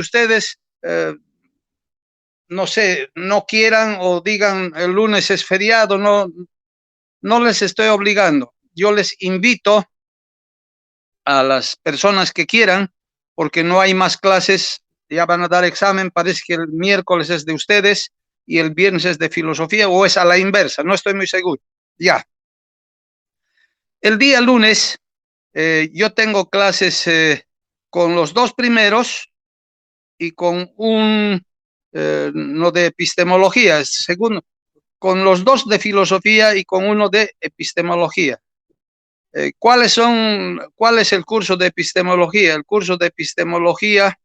ustedes, no sé, no quieran o digan el lunes es feriado, no les estoy obligando. Yo les invito a las personas que quieran, porque no hay más clases, ya van a dar examen, parece que el miércoles es de ustedes y el viernes es de filosofía, o es a la inversa, no estoy muy seguro. Ya. El día lunes yo tengo clases con los dos primeros y con no de epistemología, segundo, con los dos de filosofía y con uno de epistemología. ¿Cuál es el curso de epistemología? El curso de epistemología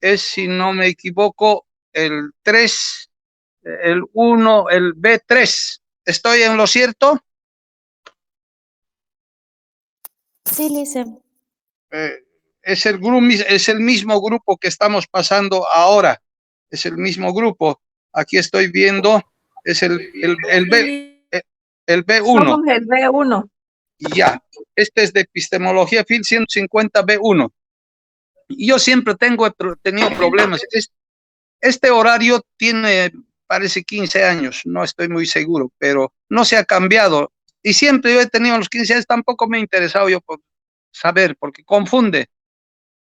es, si no me equivoco, el 3, el 1, el B3. ¿Estoy en lo cierto? Sí, Lice. Es el mismo grupo que estamos pasando ahora. Es el mismo grupo. Aquí estoy viendo, es el B1. Somos el B1. Ya, este es de epistemología, FIL 150 B1. Yo siempre he tenido problemas. Este horario tiene, parece 15 años, no estoy muy seguro, pero no se ha cambiado. Y siempre yo he tenido los 15 años, tampoco me ha interesado yo por saber, porque confunde.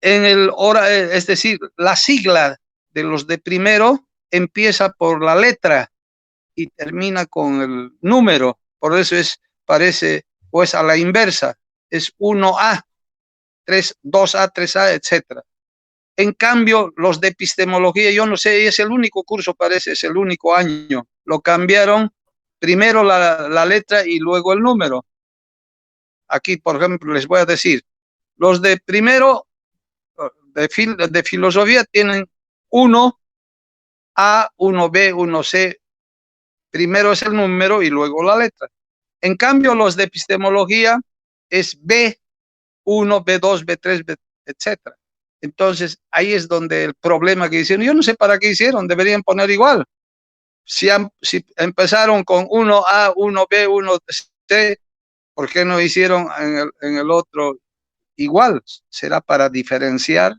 Es decir, la sigla de los de primero empieza por la letra y termina con el número. Por eso parece, o es a la inversa, es 1A, 2A, 3A, etcétera. En cambio, los de epistemología, yo no sé, es el único curso, parece, es el único año. Lo cambiaron primero la letra y luego el número. Aquí, por ejemplo, les voy a decir, los de primero de filosofía tienen 1A, 1B, 1C. Primero es el número y luego la letra. En cambio, los de epistemología es B1, B2, B3, etcétera. Entonces, ahí es donde el problema que hicieron, yo no sé para qué hicieron, deberían poner igual. Si empezaron con 1A, 1B, 1C, ¿por qué no hicieron en el otro igual? Será para diferenciar,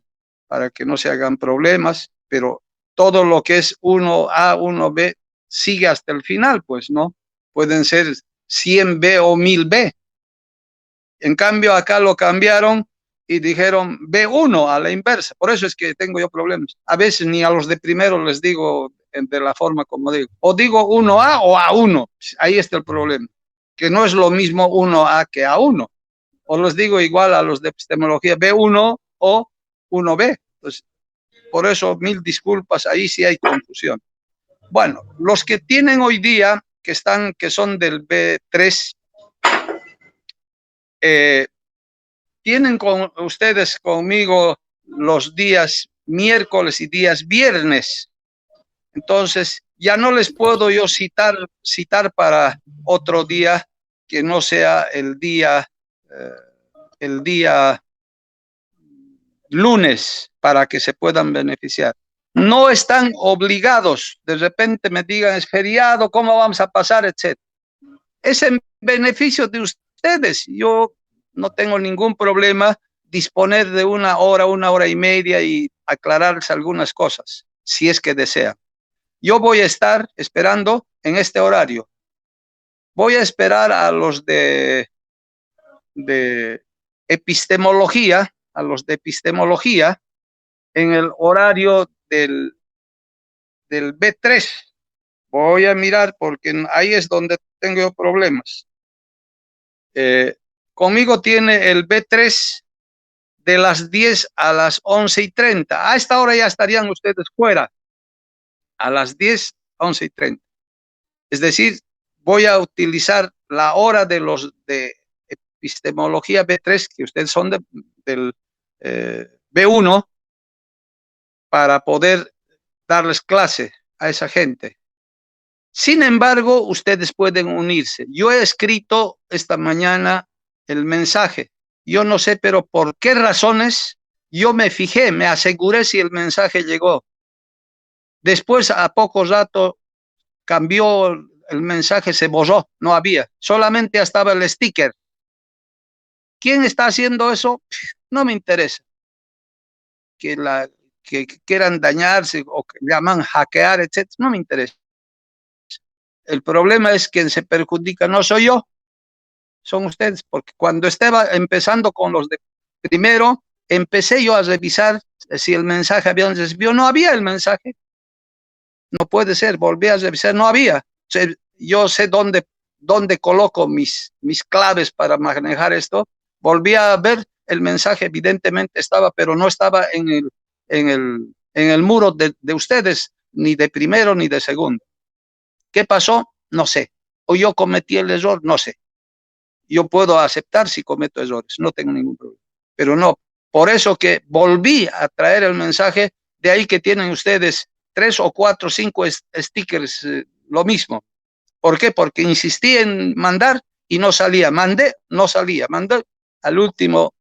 para que no se hagan problemas, pero todo lo que es 1A, 1B sigue hasta el final, pues, ¿no? Pueden ser 100B o 1000B. En cambio, acá lo cambiaron y dijeron B1 a la inversa. Por eso es que tengo yo problemas. A veces ni a los de primero les digo de la forma como digo. O digo 1A o A1. Ahí está el problema. Que no es lo mismo 1A que A1. O les digo igual a los de epistemología B1 o 1B. Entonces, por eso, mil disculpas, ahí sí hay confusión. Bueno, los que tienen hoy día, que son del B3, tienen con ustedes conmigo los días miércoles y días viernes. Entonces, ya no les puedo yo citar para otro día que no sea el día lunes, para que se puedan beneficiar. No están obligados, de repente me digan es feriado, ¿cómo vamos a pasar, etcétera? Es en beneficio de ustedes. Yo no tengo ningún problema disponer de una hora y media y aclararles algunas cosas, si es que desean. Yo voy a estar esperando en este horario. Voy a esperar a los de epistemología, en el horario del B3. Voy a mirar porque ahí es donde tengo yo problemas. Conmigo tiene el B3 de las 10 a las 11:30. A esta hora ya estarían ustedes fuera. A las 10, 11:30. Es decir, voy a utilizar la hora de los de epistemología B3, que ustedes son del B1, para poder darles clase a esa gente. Sin embargo, ustedes pueden unirse. Yo he escrito esta mañana el mensaje. Yo no sé, pero por qué razones yo me fijé, me aseguré si el mensaje llegó. Después, a poco rato, cambió el mensaje, se borró, no había. Solamente estaba el sticker. ¿Quién está haciendo eso? No me interesa. que quieran dañarse o que llaman hackear, etc. No me interesa. El problema es que se perjudica no soy yo, son ustedes, porque cuando estaba empezando con los de primero, empecé yo a revisar si el mensaje había recibido. No había el mensaje. No puede ser, volví a revisar, no había. O sea, yo sé dónde coloco mis claves para manejar esto. Volví a ver el mensaje, evidentemente estaba, pero no estaba en el muro de ustedes, ni de primero ni de segundo. ¿Qué pasó? No sé. O yo cometí el error, no sé. Yo puedo aceptar si cometo errores, no tengo ningún problema. Pero no, por eso que volví a traer el mensaje, de ahí que tienen ustedes 3 o 4 o 5 stickers, lo mismo. ¿Por qué? Porque insistí en mandar y no salía. Mandé, no salía. Mandé, al último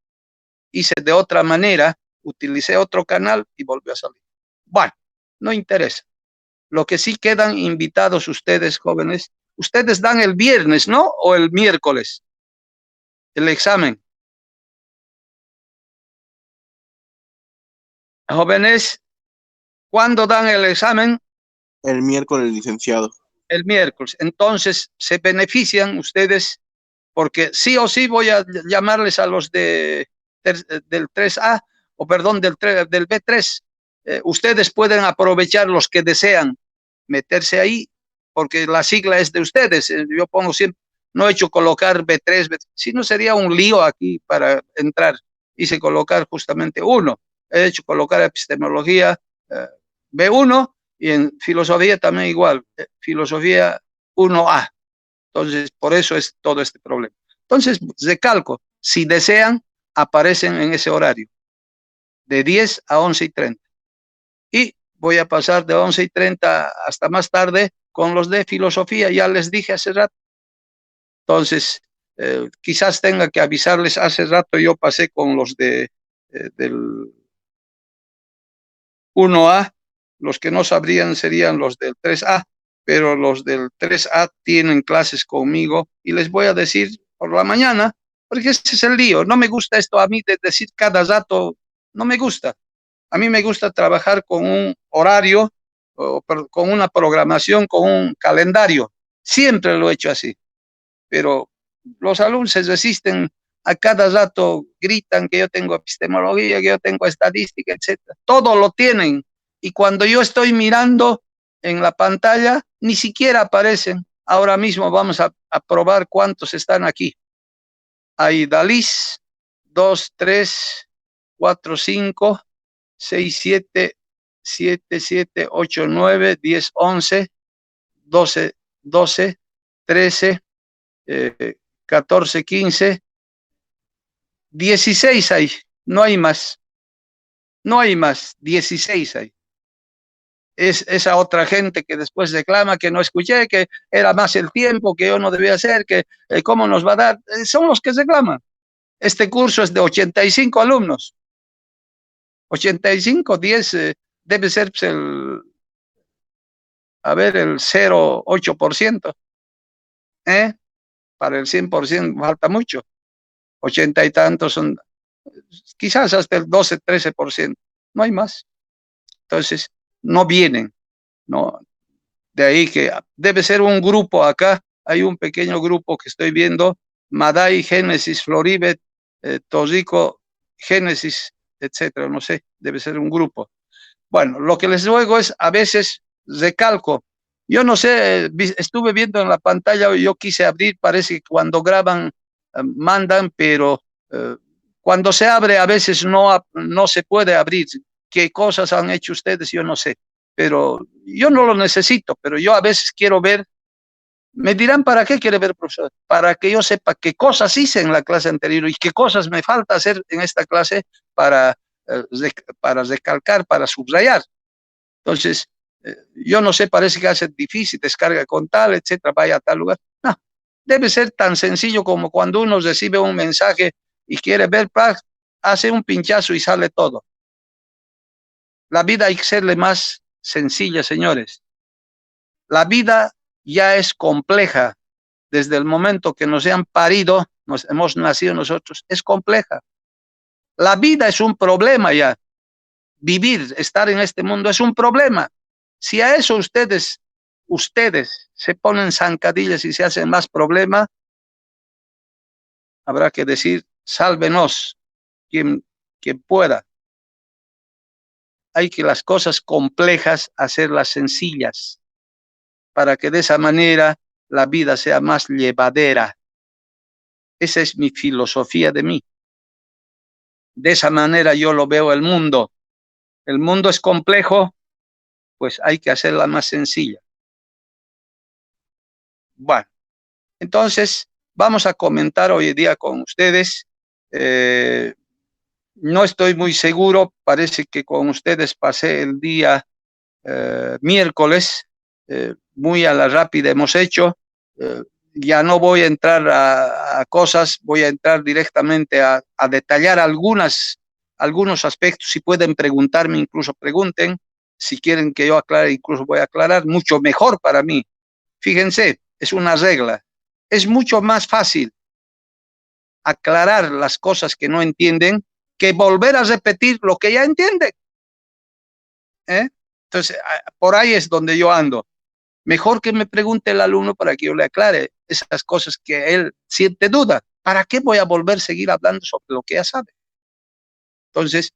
hice de otra manera, utilicé otro canal y volvió a salir. Bueno, no interesa. Lo que sí quedan invitados ustedes, jóvenes, ustedes dan el viernes, ¿no? O el miércoles, el examen. Jóvenes, ¿cuándo dan el examen? El miércoles, licenciado. El miércoles. Entonces, se benefician ustedes porque sí o sí voy a llamarles a los del 3A, o perdón, del B3. Ustedes pueden aprovechar los que desean meterse ahí, porque la sigla es de ustedes. Yo pongo siempre, no he hecho colocar B3, si no sería un lío aquí para entrar. Hice colocar justamente uno. He hecho colocar epistemología B1 y en filosofía también igual, filosofía 1A. Entonces, por eso es todo este problema. Entonces, recalco, si desean, aparecen en ese horario, de 10 a 11:30. Y voy a pasar de 11:30 hasta más tarde con los de filosofía, ya les dije hace rato. Entonces, quizás tenga que avisarles, hace rato yo pasé con los del 1A, los que no sabrían serían los del 3A, pero los del 3A tienen clases conmigo y les voy a decir por la mañana, porque ese es el lío. No me gusta esto a mí de decir cada dato, no me gusta. A mí me gusta trabajar con un horario, con una programación, con un calendario. Siempre lo he hecho así, pero los alumnos se resisten a cada rato, gritan que yo tengo epistemología, que yo tengo estadística, etcétera. Todo lo tienen. Y cuando yo estoy mirando en la pantalla, ni siquiera aparecen. Ahora mismo vamos a probar cuántos están aquí. Hay Dalis, 2, 3, 4, 5, 6, 7, 7, 7, 8, 9, 10, 11, 12, 12, 13, 14, 15, 16 hay, no hay más, no hay más, 16 hay. Es esa otra gente que después reclama que no escuché, que era más el tiempo, que yo no debía hacer, que cómo nos va a dar, son los que reclaman. Este curso es de 85 alumnos, 85, 10 debe ser pues, el 0,8%, para el 100% falta mucho, 80 y tantos son, quizás hasta el 12, 13%, no hay más. Entonces, no vienen, ¿no? De ahí que debe ser un grupo acá, hay un pequeño grupo que estoy viendo, Madai, Génesis, Floribet, Torico, Génesis, etcétera, no sé, debe ser un grupo. Bueno, lo que les ruego es, a veces recalco, yo no sé, estuve viendo en la pantalla, yo quise abrir, parece que cuando graban mandan, pero cuando se abre a veces no se puede abrir. ¿Qué cosas han hecho ustedes? Yo no sé, pero yo no lo necesito, pero yo a veces quiero ver. Me dirán, ¿para qué quiere ver, profesor? Para que yo sepa qué cosas hice en la clase anterior y qué cosas me falta hacer en esta clase para, para recalcar, para subrayar. Entonces, yo no sé, parece que hace difícil, descarga con tal, etcétera, vaya a tal lugar. No, debe ser tan sencillo como cuando uno recibe un mensaje y quiere ver, hace un pinchazo y sale todo. La vida hay que serle más sencilla, señores. La vida ya es compleja. Desde el momento que nos han parido, nos hemos nacido nosotros, es compleja. La vida es un problema ya. vivir, estar en este mundo es un problema. Si a eso ustedes se ponen zancadillas y se hacen más problema, habrá que decir, sálvenos, quien pueda. Hay que las cosas complejas hacerlas sencillas, para que de esa manera la vida sea más llevadera. Esa es mi filosofía de mí. De esa manera yo lo veo el mundo. El mundo es complejo, pues hay que hacerla más sencilla. Bueno, entonces vamos a comentar hoy día con ustedes. No estoy muy seguro, parece que con ustedes pasé el día miércoles, muy a la rápida hemos hecho. Ya no voy a entrar a cosas, voy a entrar directamente a detallar algunos aspectos. Si pueden preguntarme, incluso pregunten. Si quieren que yo aclare, incluso voy a aclarar, mucho mejor para mí. Fíjense, es una regla. Es mucho más fácil aclarar las cosas que no entienden que volver a repetir lo que ya entienden. Entonces, por ahí es donde yo ando. Mejor que me pregunte el alumno para que yo le aclare esas cosas que él siente duda. ¿Para qué voy a volver a seguir hablando sobre lo que ya sabe? Entonces,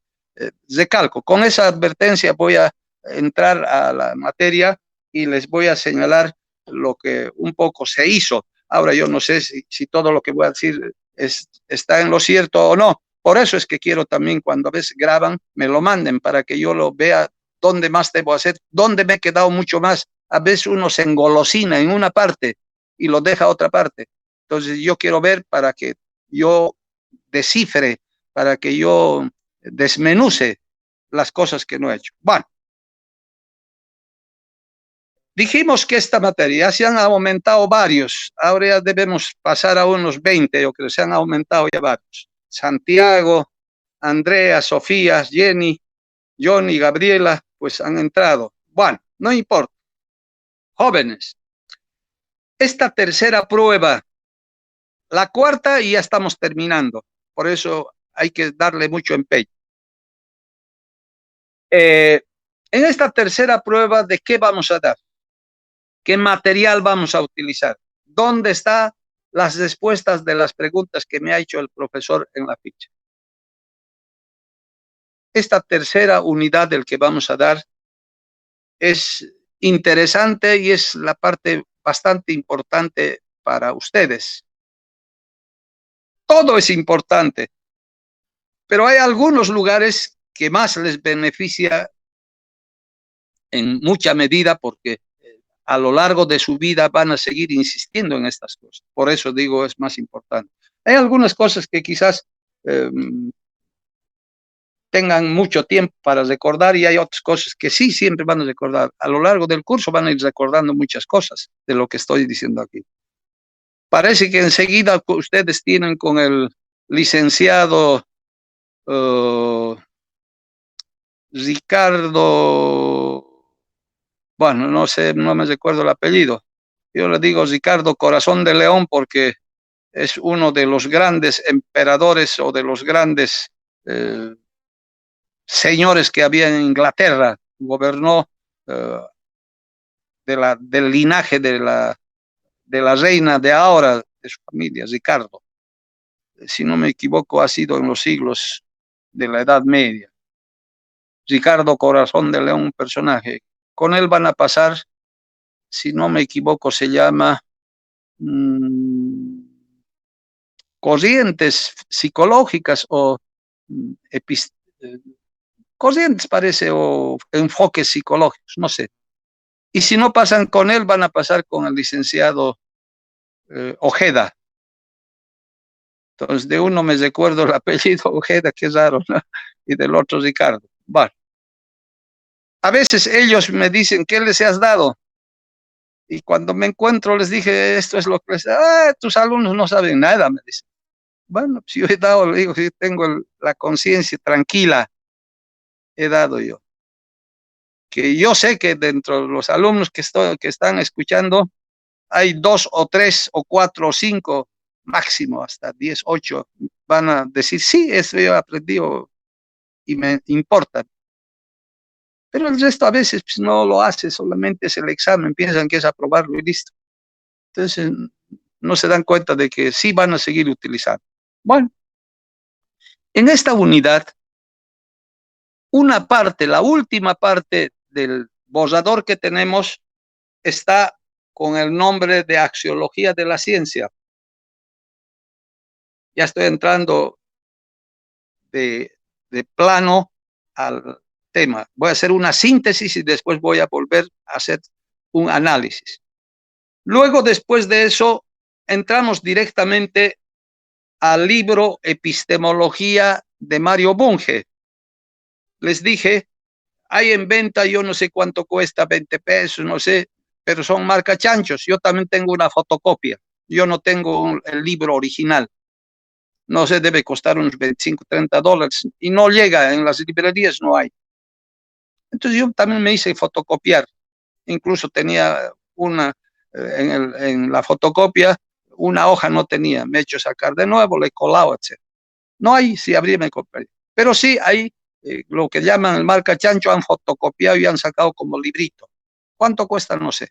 recalco, con esa advertencia voy a entrar a la materia y les voy a señalar lo que un poco se hizo. Ahora yo no sé si todo lo que voy a decir está en lo cierto o no. Por eso es que quiero también cuando a veces graban, me lo manden para que yo lo vea dónde más debo hacer, dónde me he quedado mucho más. A veces uno se engolosina en una parte y lo deja a otra parte. Entonces yo quiero ver para que yo descifre, para que yo desmenuce las cosas que no he hecho. Bueno, dijimos que esta materia se han aumentado varios. Ahora ya debemos pasar a unos 20, yo creo, se han aumentado ya varios. Santiago, Andrea, Sofía, Jenny, Johnny, Gabriela, pues han entrado. Bueno, no importa. Jóvenes, esta tercera prueba, la cuarta y ya estamos terminando. Por eso hay que darle mucho empeño. En esta tercera prueba, ¿de qué vamos a dar? ¿Qué material vamos a utilizar? ¿Dónde están las respuestas de las preguntas que me ha hecho el profesor en la ficha? Esta tercera unidad del que vamos a dar es interesante y es la parte bastante importante para ustedes. Todo es importante, pero hay algunos lugares que más les beneficia en mucha medida porque a lo largo de su vida van a seguir insistiendo en estas cosas. Por eso digo, es más importante. Hay algunas cosas que quizás tengan mucho tiempo para recordar y hay otras cosas que sí siempre van a recordar. A lo largo del curso van a ir recordando muchas cosas de lo que estoy diciendo aquí. Parece que enseguida ustedes tienen con el licenciado Ricardo, bueno, no sé, no me recuerdo el apellido. Yo le digo Ricardo Corazón de León porque es uno de los grandes emperadores o de los grandes señores que había en Inglaterra. Gobernó del linaje de la reina de ahora, de su familia, Ricardo. Si no me equivoco, ha sido en los siglos de la Edad Media. Ricardo Corazón de León, un personaje. Con él van a pasar, si no me equivoco, se llama corrientes psicológicas o corrientes, parece, o enfoques psicológicos, no sé. Y si no pasan con él, van a pasar con el licenciado Ojeda. Entonces, de uno me recuerdo el apellido Ojeda, qué raro, ¿no? Y del otro Ricardo. Bueno. A veces ellos me dicen, ¿qué les has dado? Y cuando me encuentro les dije, esto es lo que les da. Tus alumnos no saben nada, me dicen. Bueno, si yo he dado, le digo, si tengo la conciencia tranquila, he dado yo. Que yo sé que dentro de los alumnos que están escuchando, hay 2 o 3 o 4 o 5, máximo hasta 10, 8, van a decir, sí, eso yo he aprendido y me importa. Pero el resto a veces pues, no lo hace, solamente es el examen, piensan que es aprobarlo y listo. Entonces, no se dan cuenta de que sí van a seguir utilizando. Bueno, en esta unidad, una parte, la última parte del borrador que tenemos está con el nombre de Axiología de la Ciencia. Ya estoy entrando de plano al tema. Voy a hacer una síntesis y después voy a volver a hacer un análisis. Luego, después de eso, entramos directamente al libro Epistemología de Mario Bunge. Les dije, hay en venta, yo no sé cuánto cuesta, 20 pesos, no sé, pero son marca chanchos. Yo también tengo una fotocopia. Yo no tengo el libro original. No sé, debe costar unos 25, 30 dólares y no llega, en las librerías no hay. Entonces yo también me hice fotocopiar. Incluso tenía una, en la fotocopia, una hoja no tenía. Me he hecho sacar de nuevo, le he colado, etc. No hay, si abrí me compré. Pero sí hay lo que llaman el marca chancho, han fotocopiado y han sacado como librito. ¿Cuánto cuesta? No sé.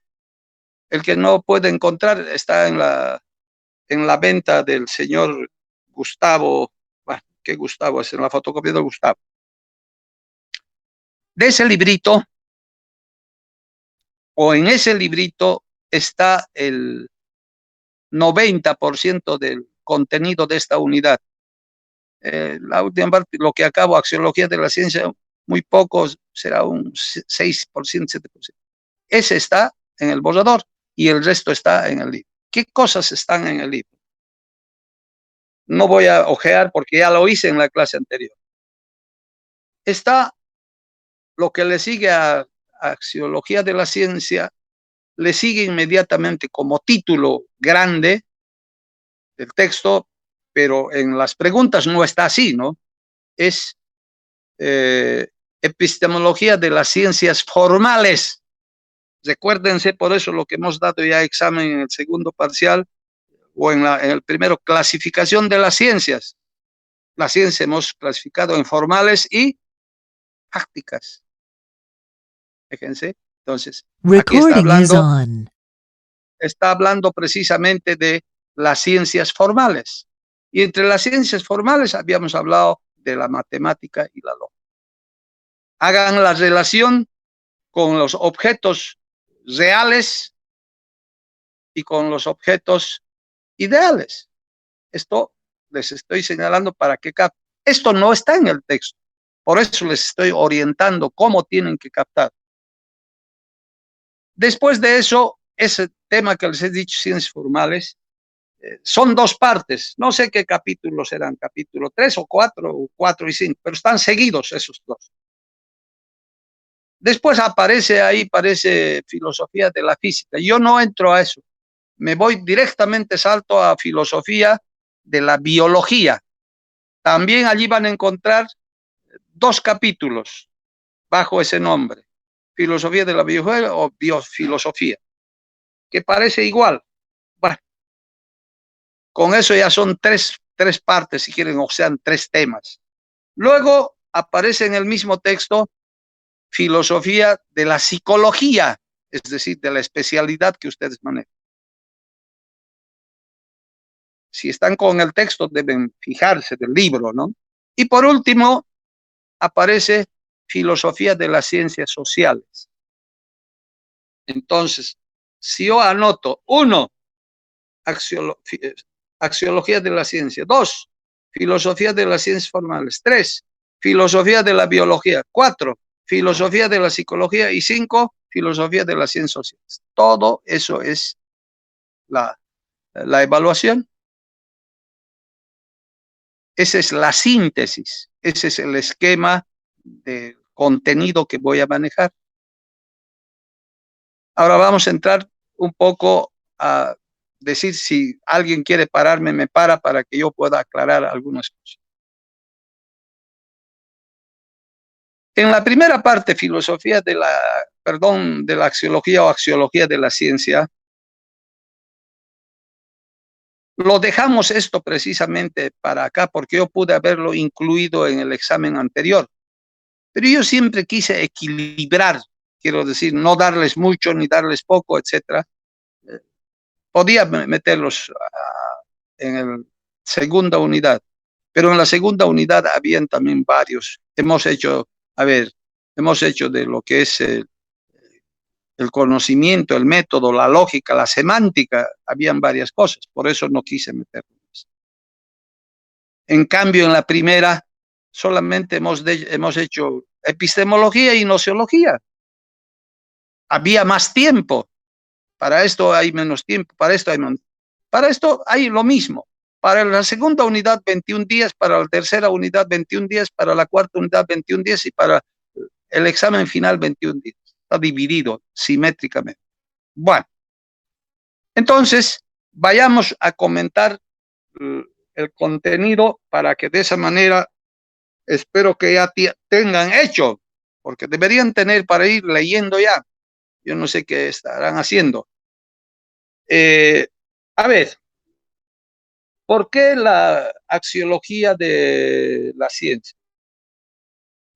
El que no puede encontrar está en la venta del señor Gustavo. Bueno, ¿qué Gustavo es? En la fotocopia de Gustavo. De ese librito, o en ese librito, está el 90% del contenido de esta unidad. La última parte, lo que acabo, axiología de la ciencia, muy poco, será un 6%, 7%. Ese está en el borrador y el resto está en el libro. ¿Qué cosas están en el libro? No voy a ojear porque ya lo hice en la clase anterior. Está lo que le sigue a axiología de la ciencia, le sigue inmediatamente como título grande del texto, pero en las preguntas no está así, ¿no? Es epistemología de las ciencias formales. Recuérdense, por eso lo que hemos dado ya examen en el segundo parcial o en el primero, clasificación de las ciencias. Las ciencias hemos clasificado en formales y prácticas. Fíjense. Entonces, aquí está hablando precisamente de las ciencias formales. Y entre las ciencias formales habíamos hablado de la matemática y la lógica. Hagan la relación con los objetos reales y con los objetos ideales. Esto les estoy señalando para que capten. Esto no está en el texto. Por eso les estoy orientando cómo tienen que captar. Después de eso, ese tema que les he dicho, ciencias formales, son dos partes. No sé qué capítulos serán, capítulo 3 o 4 y 5, pero están seguidos esos dos. Después parece filosofía de la física. Yo no entro a eso. Me voy directamente, salto a filosofía de la biología. También allí van a encontrar 2 capítulos bajo ese nombre. Filosofía de la biología o biofilosofía, que parece igual. Bueno, con eso ya son tres partes, si quieren, o sean 3 temas. Luego aparece en el mismo texto filosofía de la psicología, es decir, de la especialidad que ustedes manejan. Si están con el texto, deben fijarse del libro, ¿no? Y por último, aparece filosofía de las ciencias sociales. Entonces, si yo anoto 1, axiología de la ciencia; 2, filosofía de las ciencias formales; 3, filosofía de la biología; 4, filosofía de la psicología; y 5, filosofía de las ciencias sociales. Todo eso es la evaluación. Esa es la síntesis, ese es el esquema de contenido que voy a manejar. Ahora vamos a entrar un poco a decir, si alguien quiere pararme, me para que yo pueda aclarar algunas cosas. En la primera parte, filosofía de la axiología o axiología de la ciencia, lo dejamos esto precisamente para acá porque yo pude haberlo incluido en el examen anterior. Pero yo siempre quise equilibrar, quiero decir, no darles mucho ni darles poco, etcétera. Podía meterlos en la segunda unidad, pero en la segunda unidad habían también varios. Hemos hecho de lo que es el conocimiento, el método, la lógica, la semántica, habían varias cosas, por eso no quise meterlos. En cambio, en la primera solamente hemos hecho epistemología y nociología. Había más tiempo. Para esto hay menos tiempo, para esto hay lo mismo. Para la segunda unidad 21 días, para la tercera unidad 21 días, para la cuarta unidad 21 días y para el examen final 21 días. Está dividido simétricamente. Bueno, entonces vayamos a comentar el contenido para que de esa manera espero que ya tengan hecho, porque deberían tener para ir leyendo ya. Yo no sé qué estarán haciendo. A ver, ¿por qué la axiología de la ciencia?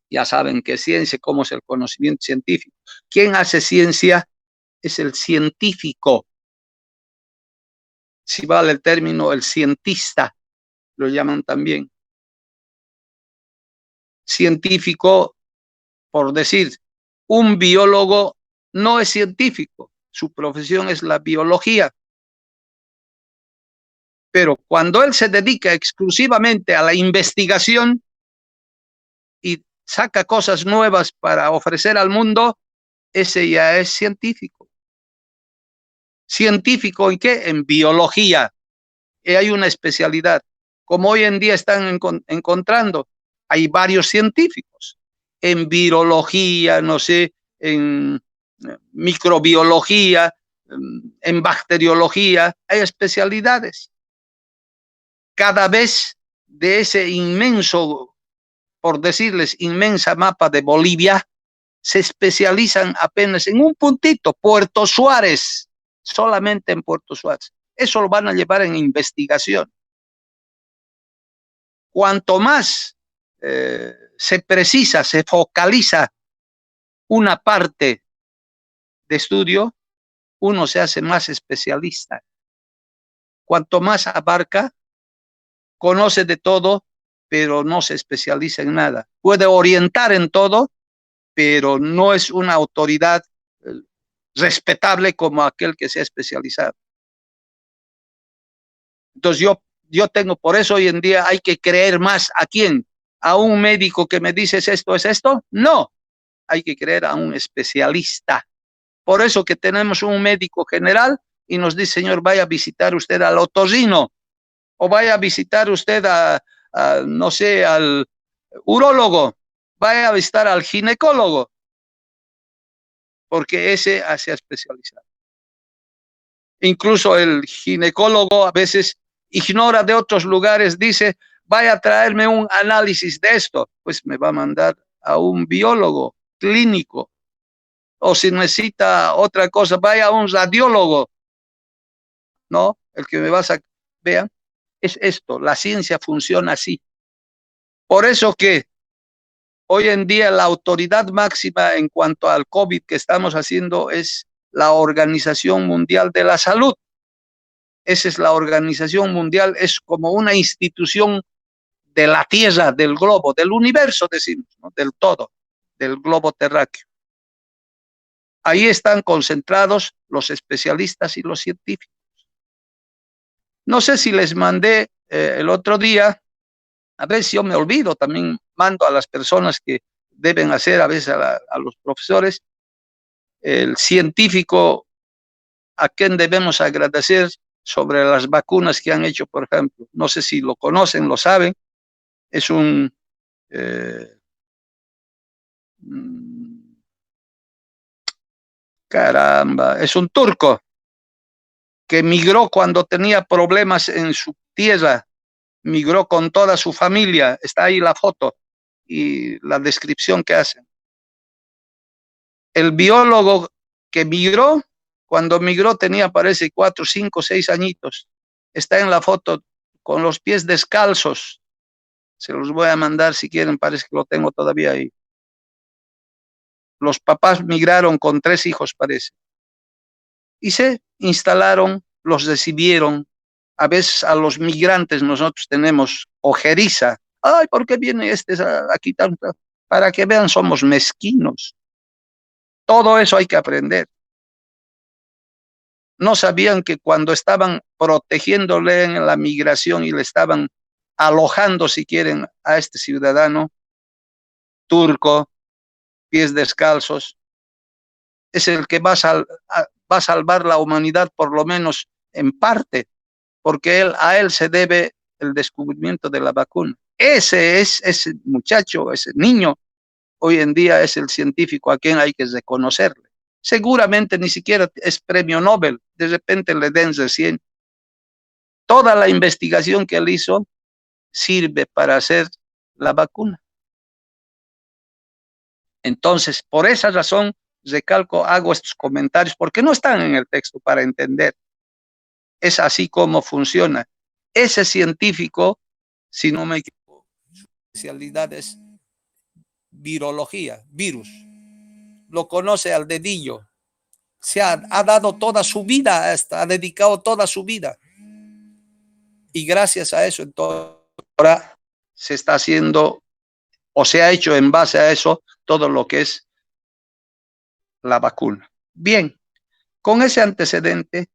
Ya saben qué es ciencia, cómo es el conocimiento científico. ¿Quién hace ciencia? Es el científico. Si vale el término, el cientista, lo llaman también. Científico, por decir, un biólogo no es científico, su profesión es la biología. Pero cuando él se dedica exclusivamente a la investigación y saca cosas nuevas para ofrecer al mundo, ese ya es científico. ¿Científico en qué? En biología. Y hay una especialidad. Como hoy en día están encontrando, hay varios científicos. En virología, no sé, en microbiología, en bacteriología, hay especialidades. Cada vez de ese inmenso, por decirles, inmensa mapa de Bolivia, se especializan apenas en un puntito, Puerto Suárez, solamente en Puerto Suárez. Eso lo van a llevar en investigación. Cuanto más se precisa, se focaliza una parte de estudio, uno se hace más especialista. Cuanto más abarca, conoce de todo, pero no se especializa en nada. Puede orientar en todo, pero no es una autoridad respetable como aquel que se ha especializado. Entonces yo tengo, por eso hoy en día hay que creer más ¿a quién? ¿A un médico que me dice esto es esto? No, hay que creer a un especialista. Por eso que tenemos un médico general y nos dice, señor, vaya a visitar usted al otorrino o vaya a visitar usted no sé, al urólogo, vaya a visitar al ginecólogo, porque ese se ha especializado. Incluso el ginecólogo a veces ignora de otros lugares, dice, vaya a traerme un análisis de esto, pues me va a mandar a un biólogo clínico. O si necesita otra cosa, vaya a un radiólogo, ¿no? El que me va a vean, es esto, la ciencia funciona así. Por eso que hoy en día la autoridad máxima en cuanto al COVID que estamos haciendo es la Organización Mundial de la Salud. Esa es la Organización Mundial, es como una institución de la Tierra, del globo, del universo, decimos, ¿no? Del todo, del globo terráqueo. Ahí están concentrados los especialistas y los científicos. No sé si les mandé el otro día, a veces yo me olvido, también mando a las personas que deben hacer, a veces a los profesores, el científico a quien debemos agradecer sobre las vacunas que han hecho, por ejemplo. No sé si lo conocen, lo saben. Es un caramba, es un turco que emigró cuando tenía problemas en su tierra, migró con toda su familia, está ahí la foto y la descripción que hacen. El biólogo que migró, cuando migró tenía, parece, 4, 5, 6 añitos. Está en la foto con los pies descalzos. Se los voy a mandar si quieren, parece que lo tengo todavía ahí. Los papás migraron con 3 hijos, parece. Y se instalaron, los recibieron. A veces a los migrantes nosotros tenemos ojeriza. Ay, ¿por qué viene este aquí tanto? Para que vean, somos mezquinos. Todo eso hay que aprender. No sabían que cuando estaban protegiéndole en la migración y le estaban alojando, si quieren, a este ciudadano turco, pies descalzos, es el que va a salvar la humanidad, por lo menos en parte, porque a él se debe el descubrimiento de la vacuna. Ese muchacho, ese niño, hoy en día es el científico a quien hay que reconocerle. Seguramente ni siquiera es premio Nobel, de repente le den recién. Toda la investigación que él hizo sirve para hacer la vacuna. Entonces, por esa razón, recalco, hago estos comentarios, porque no están en el texto para entender. Es así como funciona. Ese científico, si no me equivoco, su especialidad es virología, virus. Lo conoce al dedillo. Ha dado toda su vida a esto, ha dedicado toda su vida. Y gracias a eso, entonces, ahora se está haciendo, o se ha hecho en base a eso, todo lo que es la vacuna. Bien, con ese antecedente,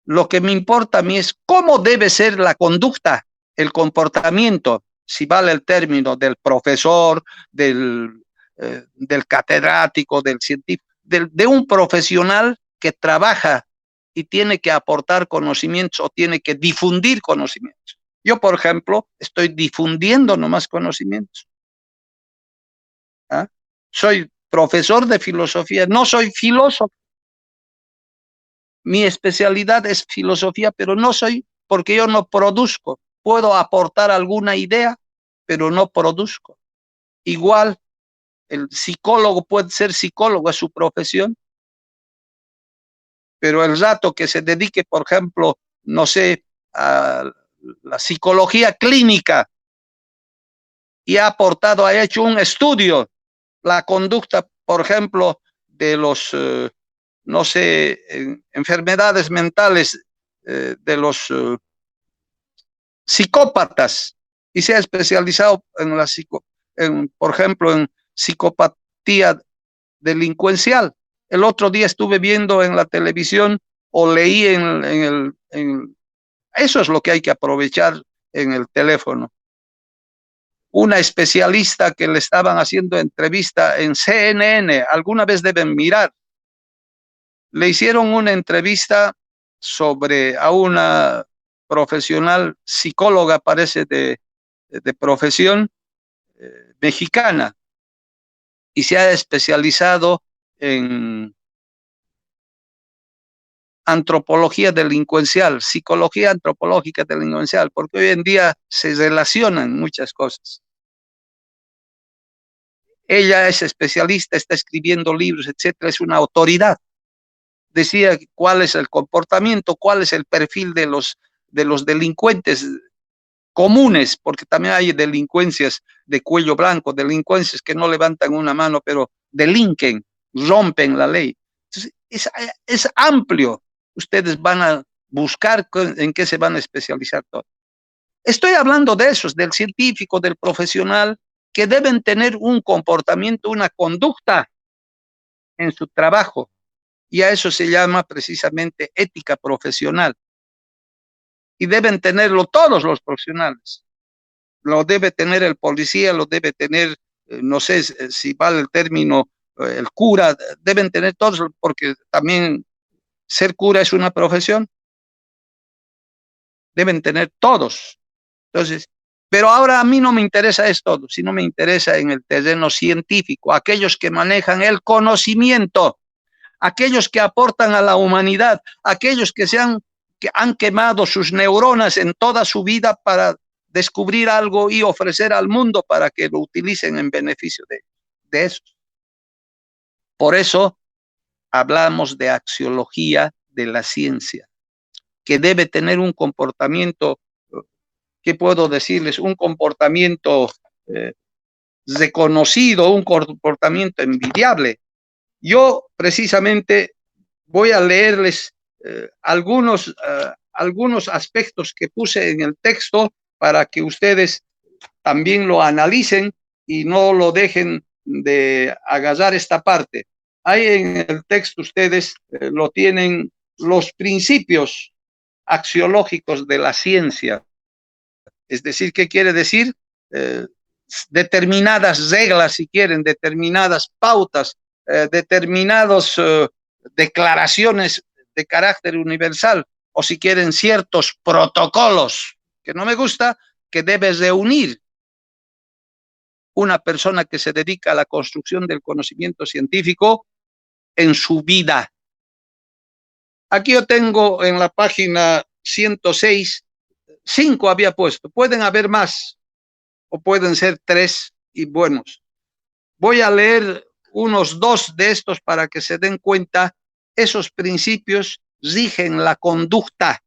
lo que me importa a mí es cómo debe ser la conducta, el comportamiento, si vale el término, del profesor, del catedrático, del científico, de un profesional que trabaja y tiene que aportar conocimientos o tiene que difundir conocimientos. Yo, por ejemplo, estoy difundiendo nomás conocimientos. ¿Ah? Soy profesor de filosofía, no soy filósofo. Mi especialidad es filosofía, pero no soy, porque yo no produzco. Puedo aportar alguna idea, pero no produzco. Igual, el psicólogo puede ser psicólogo, es su profesión, pero el rato que se dedique, por ejemplo, no sé, a la psicología clínica y ha aportado, ha hecho un estudio, la conducta, por ejemplo, de los, no sé, enfermedades mentales de los psicópatas y se ha especializado en por ejemplo, en psicopatía delincuencial. El otro día estuve viendo en la televisión o leí eso es lo que hay que aprovechar en el teléfono. Una especialista que le estaban haciendo entrevista en CNN, alguna vez deben mirar, le hicieron una entrevista a una profesional psicóloga, parece de profesión mexicana, y se ha especializado en antropología delincuencial, psicología antropológica delincuencial, porque hoy en día se relacionan muchas cosas. Ella es especialista, está escribiendo libros, etcétera, es una autoridad. Decía cuál es el comportamiento, cuál es el perfil de los delincuentes comunes, porque también hay delincuencias de cuello blanco, delincuencias que no levantan una mano, pero delinquen, rompen la ley. Entonces, es amplio. Ustedes van a buscar en qué se van a especializar todo. Estoy hablando de esos, del científico, del profesional, que deben tener un comportamiento, una conducta en su trabajo. Y a eso se llama precisamente ética profesional. Y deben tenerlo todos los profesionales. Lo debe tener el policía, lo debe tener, no sé si vale el término, el cura, deben tener todos, porque también ser cura es una profesión. Deben tener todos. Entonces, pero ahora a mí no me interesa esto, sino me interesa en el terreno científico, aquellos que manejan el conocimiento, aquellos que aportan a la humanidad, aquellos que han quemado sus neuronas en toda su vida para descubrir algo y ofrecer al mundo para que lo utilicen en beneficio de eso. Por eso hablamos de axiología de la ciencia, que debe tener un comportamiento, ¿qué puedo decirles? Un comportamiento reconocido, un comportamiento envidiable, Yo precisamente voy a leerles algunos aspectos que puse en el texto para que ustedes también lo analicen y no lo dejen de agarrar esta parte. Ahí en el texto ustedes lo tienen, los principios axiológicos de la ciencia. Es decir, ¿qué quiere decir? Determinadas reglas, si quieren, determinadas pautas, determinadas declaraciones de carácter universal, o si quieren, ciertos protocolos, que no me gusta, que debe reunir una persona que se dedica a la construcción del conocimiento científico en su vida. Aquí yo tengo en la página 106, 5 había puesto, pueden haber más o pueden ser 3 y buenos. Voy a leer unos 2 de estos para que se den cuenta, esos principios rigen la conducta,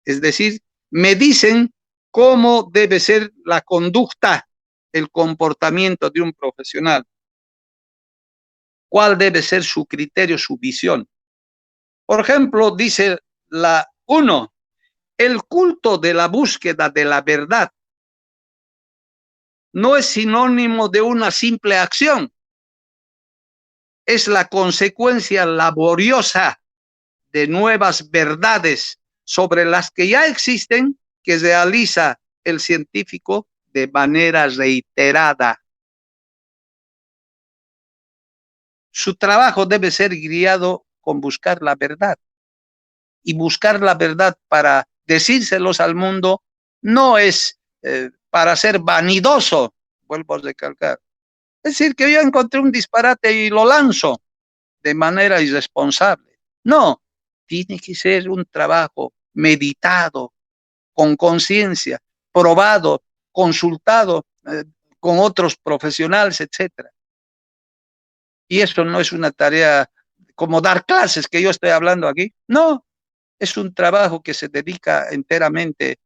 es decir, me dicen cómo debe ser la conducta, el comportamiento de un profesional, cuál debe ser su criterio, su visión. Por ejemplo, dice la 1, el culto de la búsqueda de la verdad no es sinónimo de una simple acción, es la consecuencia laboriosa de nuevas verdades sobre las que ya existen que realiza el científico de manera reiterada. Su trabajo debe ser guiado con buscar la verdad. Y buscar la verdad para decírselos al mundo no es para ser vanidoso, vuelvo a recalcar. Es decir, que yo encontré un disparate y lo lanzo de manera irresponsable. No, tiene que ser un trabajo meditado, con conciencia, probado, consultado con otros profesionales, etcétera. Y eso no es una tarea como dar clases que yo estoy hablando aquí. No, es un trabajo que se dedica enteramente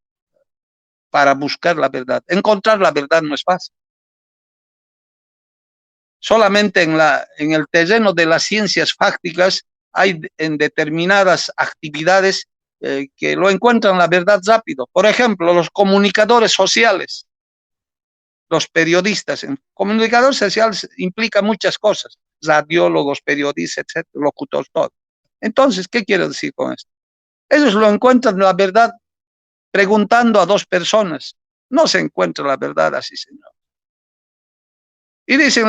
para buscar la verdad. Encontrar la verdad no es fácil. Solamente en el terreno de las ciencias fácticas hay en determinadas actividades que lo encuentran la verdad rápido. Por ejemplo, los comunicadores sociales, los periodistas. Comunicadores sociales implica muchas cosas, radiólogos, periodistas, etcétera, locutores, todo. Entonces, ¿qué quiero decir con esto? Ellos lo encuentran la verdad preguntando a 2 personas. No se encuentra la verdad así, señor. Y dicen,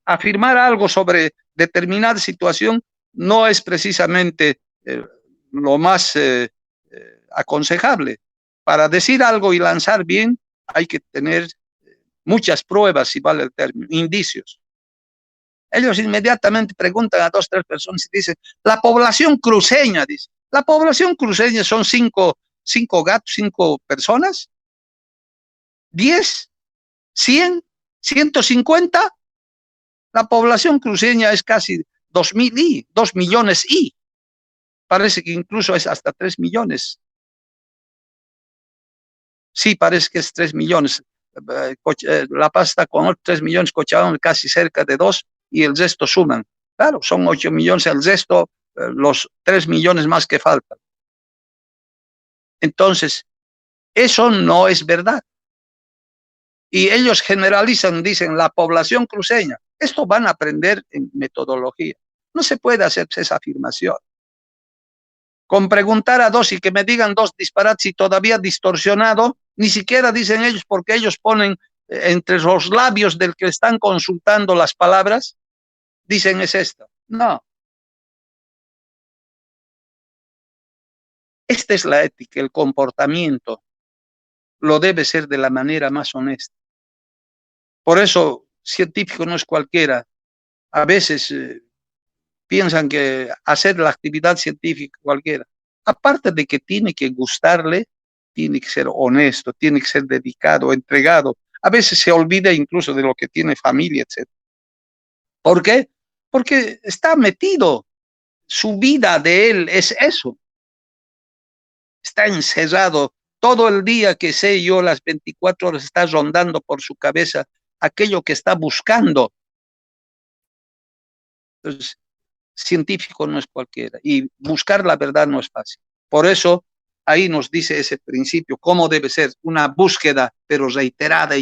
afirmar algo sobre determinada situación no es precisamente lo más aconsejable. Para decir algo y lanzar bien hay que tener muchas pruebas, si vale el término, indicios. Ellos inmediatamente preguntan a 2, 3 personas y dicen, la población cruceña, dice, la población cruceña son 5 gatos, 5 personas, 10, 100, 150. La población cruceña es casi 2 millones y parece que incluso es hasta 3 millones. Sí, parece que es 3 millones. La Paz está con 3 millones, Cochabamba casi cerca de 2 y el resto suman. Claro, son 8 millones, el resto, los 3 millones más que faltan. Entonces, eso no es verdad. Y ellos generalizan, dicen, la población cruceña. Esto van a aprender en metodología. No se puede hacer esa afirmación. Con preguntar a 2 y que me digan 2 disparates y todavía distorsionado, ni siquiera dicen ellos porque ellos ponen entre los labios del que están consultando las palabras, dicen es esto. No. Esta es la ética, el comportamiento. Lo debe ser de la manera más honesta. Por eso, científico no es cualquiera. A veces piensan que hacer la actividad científica cualquiera. Aparte de que tiene que gustarle, tiene que ser honesto, tiene que ser dedicado, entregado. A veces se olvida incluso de lo que tiene familia, etc. ¿Por qué? Porque está metido. Su vida de él es eso. Está encerrado todo el día, que sé yo, las 24 horas está rondando por su cabeza aquello que está buscando. Entonces, científico no es cualquiera y buscar la verdad no es fácil. Por eso, ahí nos dice ese principio, cómo debe ser una búsqueda, pero reiterada.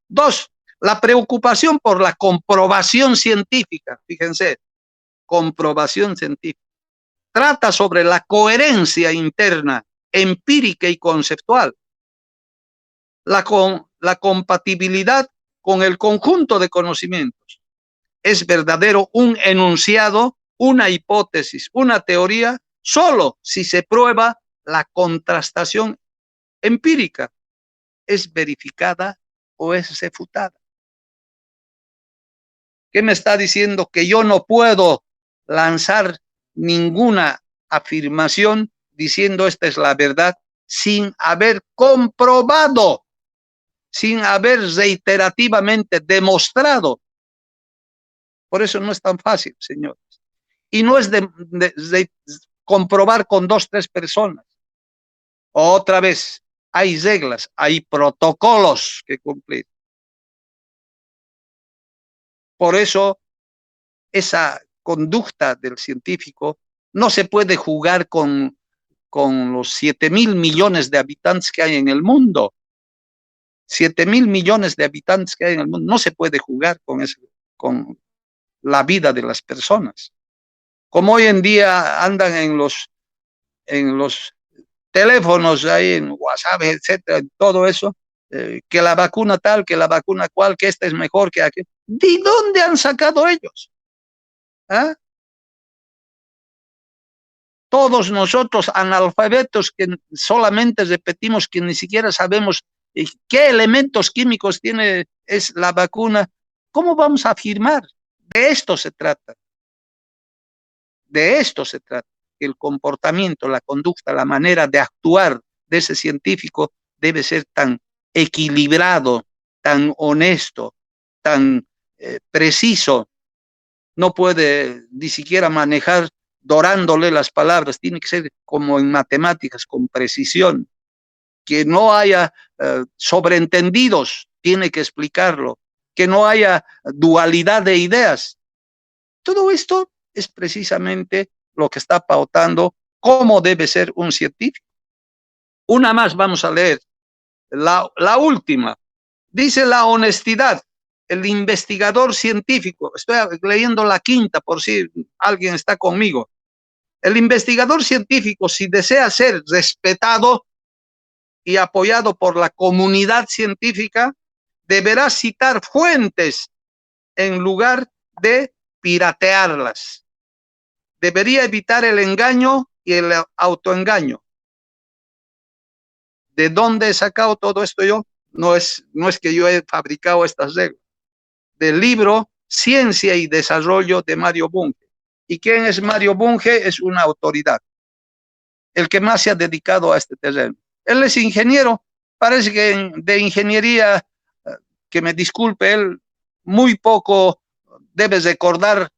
Dos, la preocupación por la comprobación científica. Fíjense, comprobación científica. Trata sobre la coherencia interna, empírica y conceptual. La compatibilidad con el conjunto de conocimientos. Es verdadero un enunciado, una hipótesis, una teoría, solo si se prueba la contrastación empírica. ¿Es verificada o es refutada? ¿Qué me está diciendo? Que yo no puedo lanzar ninguna afirmación diciendo esta es la verdad sin haber comprobado, sin haber reiterativamente demostrado. Por eso no es tan fácil, señores. Y no es de comprobar con 2, 3 personas. Otra vez, hay reglas, hay protocolos que cumplir. Por eso, esa conducta del científico no se puede jugar con los 7.000 millones de habitantes que hay en el mundo. 7.000 millones de habitantes que hay en el mundo. No se puede jugar con eso, con la vida de las personas. Como hoy en día andan en los teléfonos, ahí en WhatsApp, etcétera, todo eso, que la vacuna tal, que la vacuna cual, que esta es mejor que aquella. ¿De dónde han sacado ellos? ¿Ah? Todos nosotros analfabetos que solamente repetimos que ni siquiera sabemos qué elementos químicos tiene es la vacuna, ¿cómo vamos a afirmar? De esto se trata. De esto se trata. El comportamiento, la conducta, la manera de actuar de ese científico debe ser tan equilibrado, tan honesto, tan preciso. No puede ni siquiera manejar dorándole las palabras, tiene que ser como en matemáticas, con precisión. Que no haya sobreentendidos, tiene que explicarlo. Que no haya dualidad de ideas. Todo esto es precisamente lo que está pautando cómo debe ser un científico. Una más vamos a leer, la última. Dice la honestidad, el investigador científico. Estoy leyendo la quinta por si alguien está conmigo. El investigador científico, si desea ser respetado y apoyado por la comunidad científica, deberá citar fuentes en lugar de piratearlas. Debería evitar el engaño y el autoengaño. ¿De dónde he sacado todo esto yo? No es que yo he fabricado estas reglas. Del libro Ciencia y Desarrollo de Mario Bunge. ¿Y quién es Mario Bunge? Es una autoridad, el que más se ha dedicado a este terreno. Él es ingeniero, parece que de ingeniería, que me disculpe, él muy poco debe recordar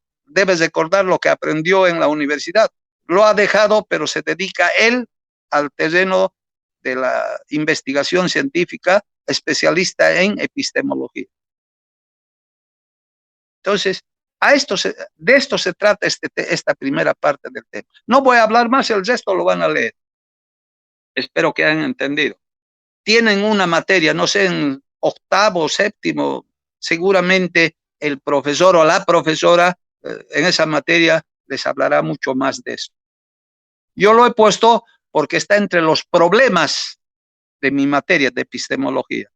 lo que aprendió en la universidad. Lo ha dejado, pero se dedica él al terreno de la investigación científica, especialista en epistemología. Entonces, de esto se trata esta primera parte del tema. No voy a hablar más, el resto lo van a leer. Espero que hayan entendido. Tienen una materia, no sé, en octavo, séptimo, seguramente el profesor o la profesora en esa materia les hablará mucho más de eso. Yo lo he puesto porque está entre los problemas de mi materia de epistemología.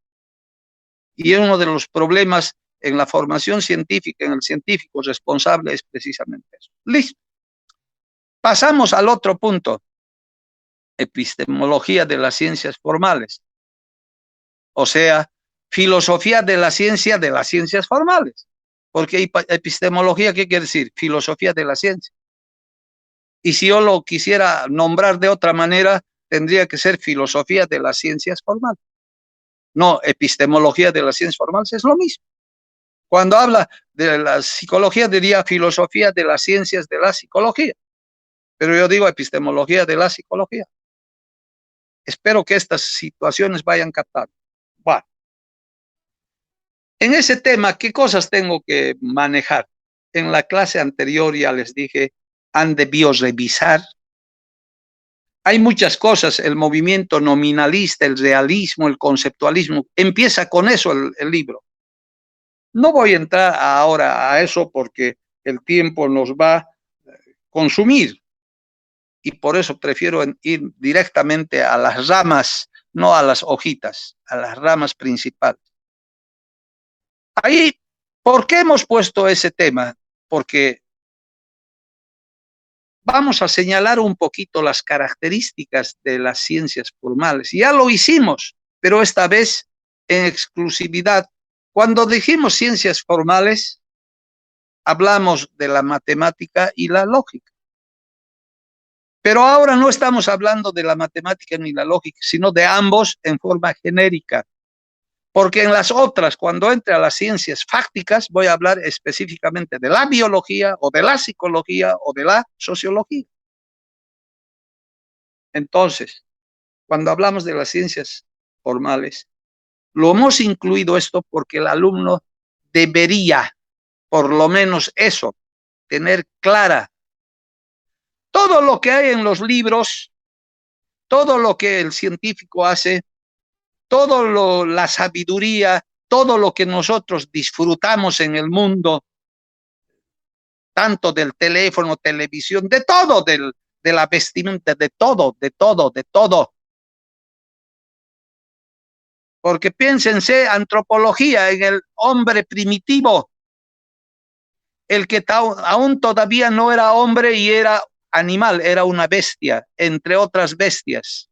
Y uno de los problemas en la formación científica, en el científico responsable, es precisamente eso. Listo. Pasamos al otro punto. Epistemología de las ciencias formales. O sea, filosofía de las ciencias formales. Porque epistemología, ¿qué quiere decir? Filosofía de la ciencia. Y si yo lo quisiera nombrar de otra manera, tendría que ser filosofía de las ciencias formales. No, epistemología de las ciencias formales es lo mismo. Cuando habla de la psicología, diría filosofía de las ciencias de la psicología. Pero yo digo epistemología de la psicología. Espero que estas situaciones vayan captando. Bueno. En ese tema, ¿qué cosas tengo que manejar? en la clase anterior ya les dije, han debido revisar. Hay muchas cosas, el movimiento nominalista, el realismo, el conceptualismo, empieza con eso el libro. No voy a entrar ahora a eso porque el tiempo nos va a consumir y por eso prefiero ir directamente a las ramas, no a las hojitas, a las ramas principales. Ahí, ¿por qué hemos puesto ese tema? Porque vamos a señalar un poquito las características de las ciencias formales. Ya lo hicimos, pero esta vez en exclusividad. Cuando dijimos ciencias formales, hablamos de la matemática y la lógica. Pero ahora no estamos hablando de la matemática ni la lógica, sino de ambos en forma genérica. Porque en las otras, cuando entre a las ciencias fácticas, voy a hablar específicamente de la biología o de la psicología o de la sociología. Entonces, cuando hablamos de las ciencias formales, lo hemos incluido esto porque el alumno debería, por lo menos eso, tener clara todo lo que hay en los libros, todo lo que el científico hace, la sabiduría, todo lo que nosotros disfrutamos en el mundo, tanto del teléfono, televisión, de todo, de la vestimenta, de todo, de todo, de todo. Porque piénsense, antropología en el hombre primitivo, el que aún todavía no era hombre y era animal, era una bestia, entre otras bestias.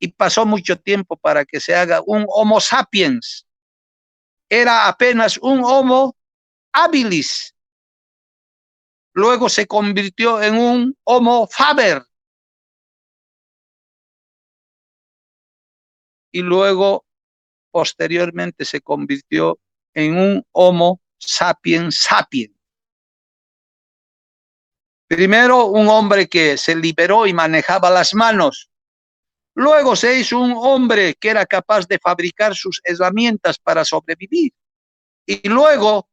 Y pasó mucho tiempo para que se haga un Homo sapiens. Era apenas un Homo habilis. Luego se convirtió en un Homo faber. Y luego, posteriormente, se convirtió en un Homo sapiens sapiens. Primero, un hombre que se liberó y manejaba las manos. Luego se hizo un hombre que era capaz de fabricar sus herramientas para sobrevivir. Y luego,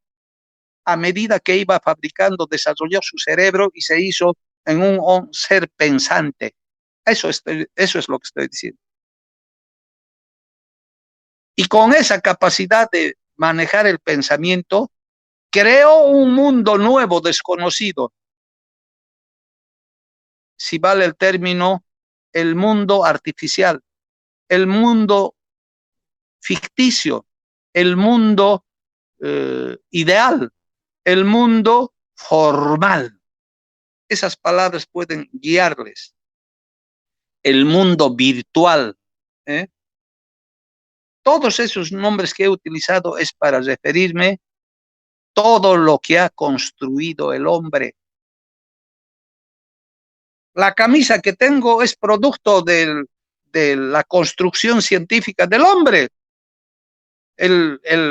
a medida que iba fabricando, desarrolló su cerebro y se hizo en un ser pensante. Eso es lo que estoy diciendo. Y con esa capacidad de manejar el pensamiento, creó un mundo nuevo, desconocido. Si vale el término, el mundo artificial, el mundo ficticio, el mundo ideal, el mundo formal. Esas palabras pueden guiarles. El mundo virtual. Todos esos nombres que he utilizado es para referirme todo lo que ha construido el hombre. La camisa que tengo es producto de la construcción científica del hombre. El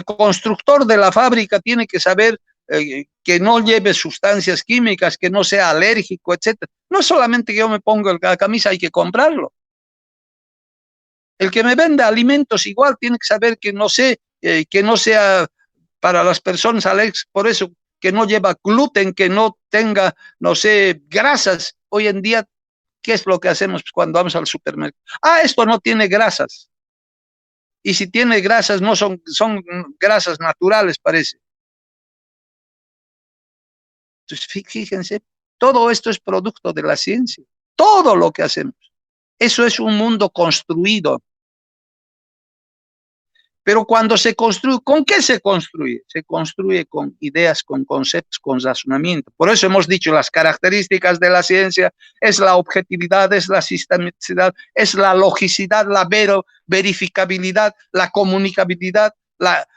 constructor de la fábrica tiene que saber que no lleve sustancias químicas, que no sea alérgico, etc. No solamente que yo me pongo la camisa, hay que comprarlo. El que me venda alimentos igual tiene que saber que no sea para las personas alérgicas, por eso que no lleva gluten, que no tenga, no sé, grasas. Hoy en día, ¿qué es lo que hacemos cuando vamos al supermercado? Esto no tiene grasas. Y si tiene grasas, no son grasas naturales, parece. Entonces, fíjense, todo esto es producto de la ciencia. Todo lo que hacemos. Eso es un mundo construido. Pero cuando se construye, ¿con qué se construye? Se construye con ideas, con conceptos, con razonamiento. Por eso hemos dicho las características de la ciencia, es la objetividad, es la sistematicidad, es la logicidad, la verificabilidad, la comunicabilidad, la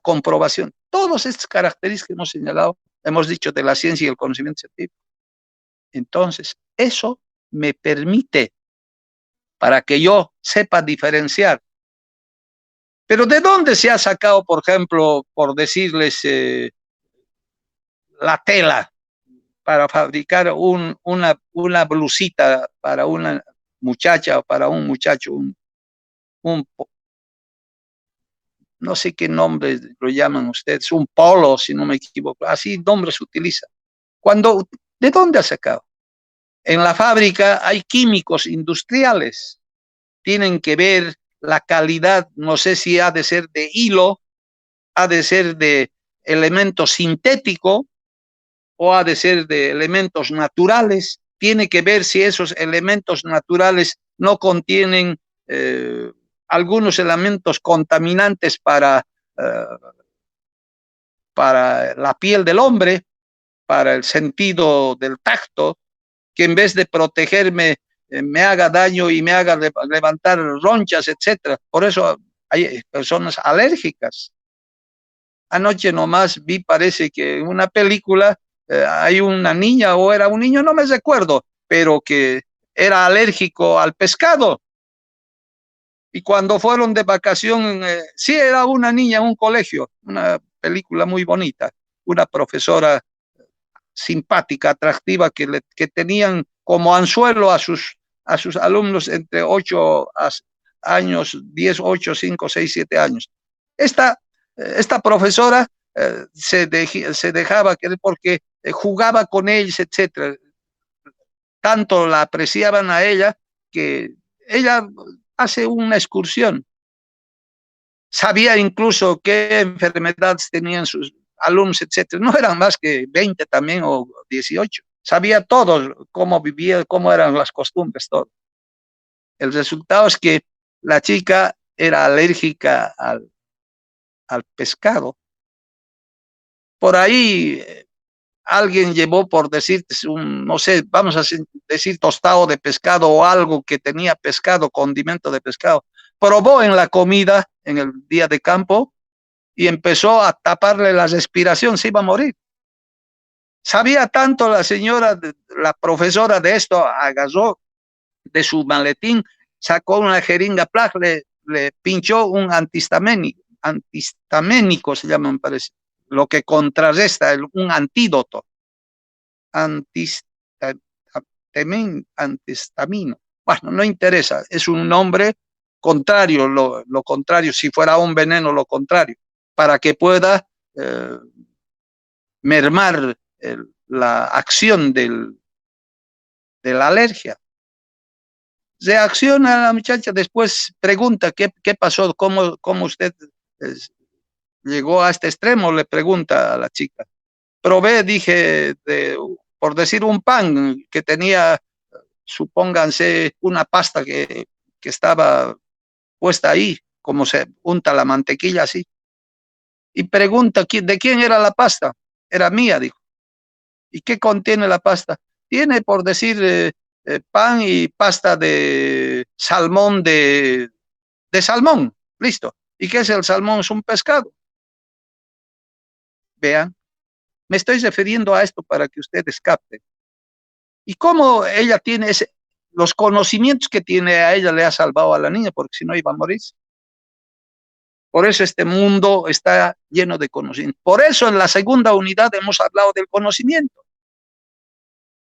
comprobación. Todas estas características que hemos señalado, hemos dicho de la ciencia y el conocimiento científico. Entonces, eso me permite, para que yo sepa diferenciar. Pero ¿de dónde se ha sacado, por ejemplo, por decirles, la tela para fabricar una blusita para una muchacha o para un muchacho, no sé qué nombre lo llaman ustedes, un polo, si no me equivoco, así nombres se utiliza. ¿De dónde ha sacado? En la fábrica hay químicos industriales, tienen que ver la calidad, no sé si ha de ser de hilo, ha de ser de elemento sintético o ha de ser de elementos naturales, tiene que ver si esos elementos naturales no contienen algunos elementos contaminantes para la piel del hombre, para el sentido del tacto, que en vez de protegerme me haga daño y me haga levantar ronchas, etcétera. Por eso hay personas alérgicas. Anoche nomás vi, parece que en una película hay una niña o era un niño, no me recuerdo, pero que era alérgico al pescado. Y cuando fueron de vacación, sí era una niña en un colegio, una película muy bonita, una profesora simpática, atractiva, que tenían como anzuelo a sus alumnos entre 8 años, 10, 8, 5, 6, 7 años. Esta profesora se dejaba querer porque jugaba con ellos, etcétera. Tanto la apreciaban a ella que ella hace una excursión. Sabía incluso qué enfermedades tenían sus alumnos, etcétera. No eran más que 20 también o 18. Sabía todo, cómo vivía, cómo eran las costumbres, todo. El resultado es que la chica era alérgica al pescado. Por ahí alguien llevó, por decir, no sé, vamos a decir tostado de pescado o algo que tenía pescado, condimento de pescado. Probó en la comida en el día de campo y empezó a taparle la respiración, se iba a morir. Sabía tanto la señora, la profesora de esto, agarró de su maletín, sacó una jeringa, le pinchó un antihistamínico se llama, me parece, lo que contrarresta, un antídoto, antihistamino. Bueno, no interesa, es un nombre contrario, lo contrario, si fuera un veneno, lo contrario, para que pueda mermar la acción de la alergia. Reacciona la muchacha, después pregunta qué pasó, cómo usted eh, llegó a este extremo, le pregunta a la chica. Probé, dije, por decir un pan que tenía, supónganse, una pasta que estaba puesta ahí, como se unta la mantequilla así. Y pregunta, ¿de quién era la pasta? Era mía, dijo. ¿Y qué contiene la pasta? Tiene, por decir, pan y pasta de salmón, de salmón. Listo. ¿Y qué es el salmón? Es un pescado. Vean, me estoy refiriendo a esto para que ustedes capten. ¿Y cómo ella tiene los conocimientos que tiene a ella le ha salvado a la niña? Porque si no iba a morir. Por eso este mundo está lleno de conocimiento. Por eso en la segunda unidad hemos hablado del conocimiento.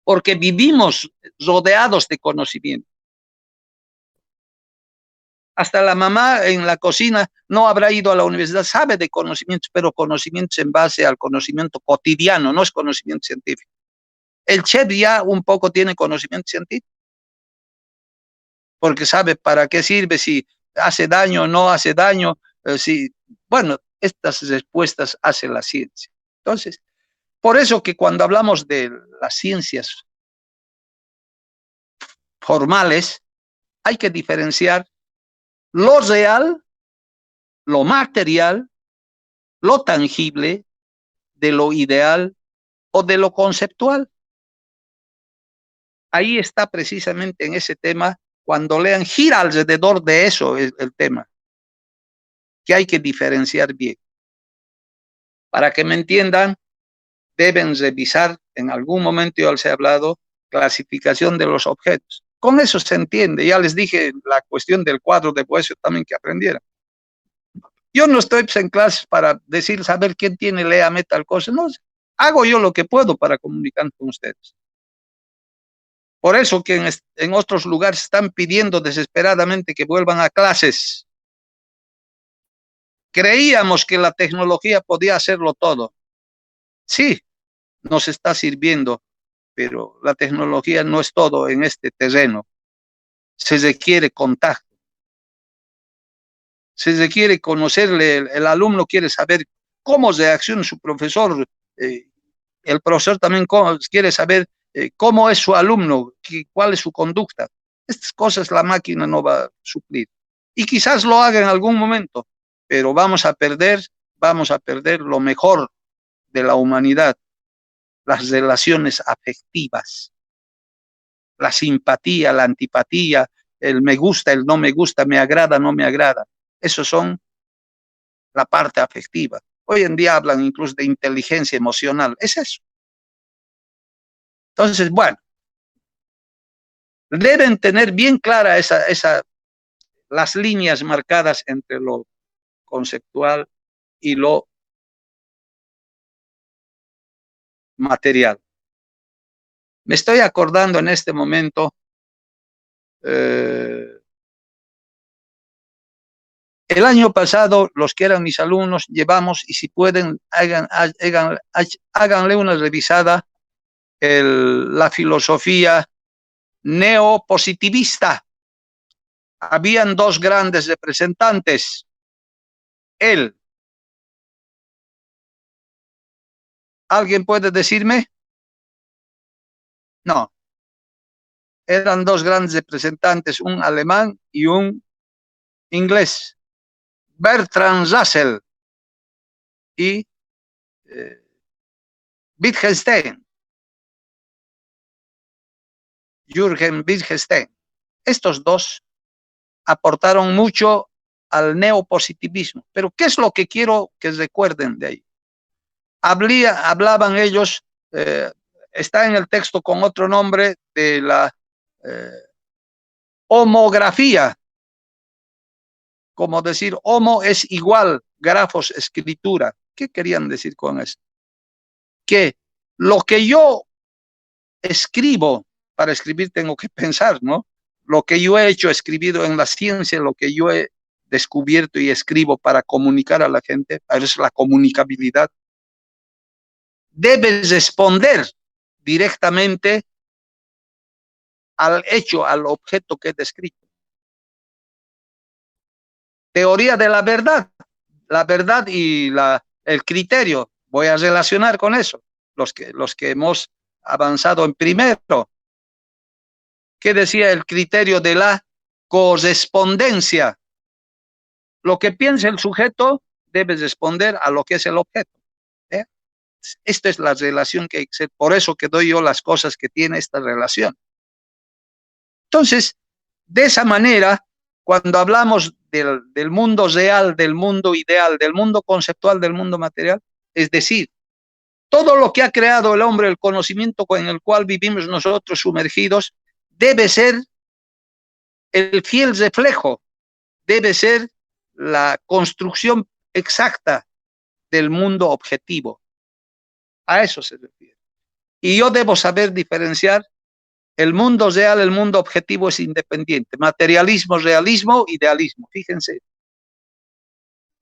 Porque vivimos rodeados de conocimiento. Hasta la mamá en la cocina no habrá ido a la universidad, sabe de conocimientos, pero conocimientos en base al conocimiento cotidiano, no es conocimiento científico. El chef ya un poco tiene conocimiento científico, porque sabe para qué sirve, si hace daño o no hace daño, bueno, estas respuestas hace la ciencia. Entonces, por eso que cuando hablamos de las ciencias formales, hay que diferenciar lo real, lo material, lo tangible, de lo ideal o de lo conceptual. Ahí está precisamente en ese tema, cuando lean, gira alrededor de eso el tema, que hay que diferenciar bien. Para que me entiendan, deben revisar, en algún momento yo les he hablado, clasificación de los objetos. Con eso se entiende. Ya les dije la cuestión del cuadro de Boecio también que aprendieran. Yo no estoy en clases para decir, saber quién tiene, léame tal cosa. No, hago yo lo que puedo para comunicar con ustedes. Por eso que en otros lugares están pidiendo desesperadamente que vuelvan a clases, Creíamos que la tecnología podía hacerlo todo. Sí, nos está sirviendo, pero la tecnología no es todo en este terreno. Se requiere contacto. Se requiere conocerle, el alumno quiere saber cómo reacciona su profesor, el profesor también quiere saber cómo es su alumno, cuál es su conducta. Estas cosas la máquina no va a suplir. Y quizás lo haga en algún momento, pero vamos a perder lo mejor de la humanidad, las relaciones afectivas, la simpatía, la antipatía, el me gusta, el no me gusta, me agrada, no me agrada. Esos son la parte afectiva. Hoy en día hablan incluso de inteligencia emocional. Es eso. Entonces, bueno, deben tener bien clara las líneas marcadas entre lo conceptual y lo material. Me estoy acordando en este momento el año pasado, los que eran mis alumnos, llevamos, y si pueden, háganle una revisada, la filosofía neopositivista. Habían dos grandes representantes. ¿Alguien puede decirme? No. Eran dos grandes representantes, un alemán y un inglés. Bertrand Russell y Wittgenstein. Jürgen Wittgenstein. Estos dos aportaron mucho al neopositivismo. Pero ¿qué es lo que quiero que recuerden de ahí? Hablaban ellos, está en el texto con otro nombre, de la homografía. Como decir, homo es igual, grafos, escritura. ¿Qué querían decir con eso? Que lo que yo escribo, para escribir tengo que pensar, ¿no? Lo que yo he hecho, escribido en la ciencia, lo que yo he descubierto y escribo para comunicar a la gente, es la comunicabilidad, debe responder directamente al hecho, al objeto que he descrito. Teoría de la verdad y el criterio, voy a relacionar con eso, los que hemos avanzado en primero. ¿Qué decía el criterio de la correspondencia? Lo que piensa el sujeto debe responder a lo que es el objeto. Esta es la relación que hay que hacer. Por eso que doy yo las cosas que tiene esta relación. Entonces, de esa manera, cuando hablamos del mundo real, del mundo ideal, del mundo conceptual, del mundo material, es decir, todo lo que ha creado el hombre, el conocimiento con el cual vivimos nosotros sumergidos, debe ser el fiel reflejo, debe ser la construcción exacta del mundo objetivo. A eso se refiere. Y yo debo saber diferenciar el mundo real, el mundo objetivo es independiente. Materialismo, realismo, idealismo. Fíjense.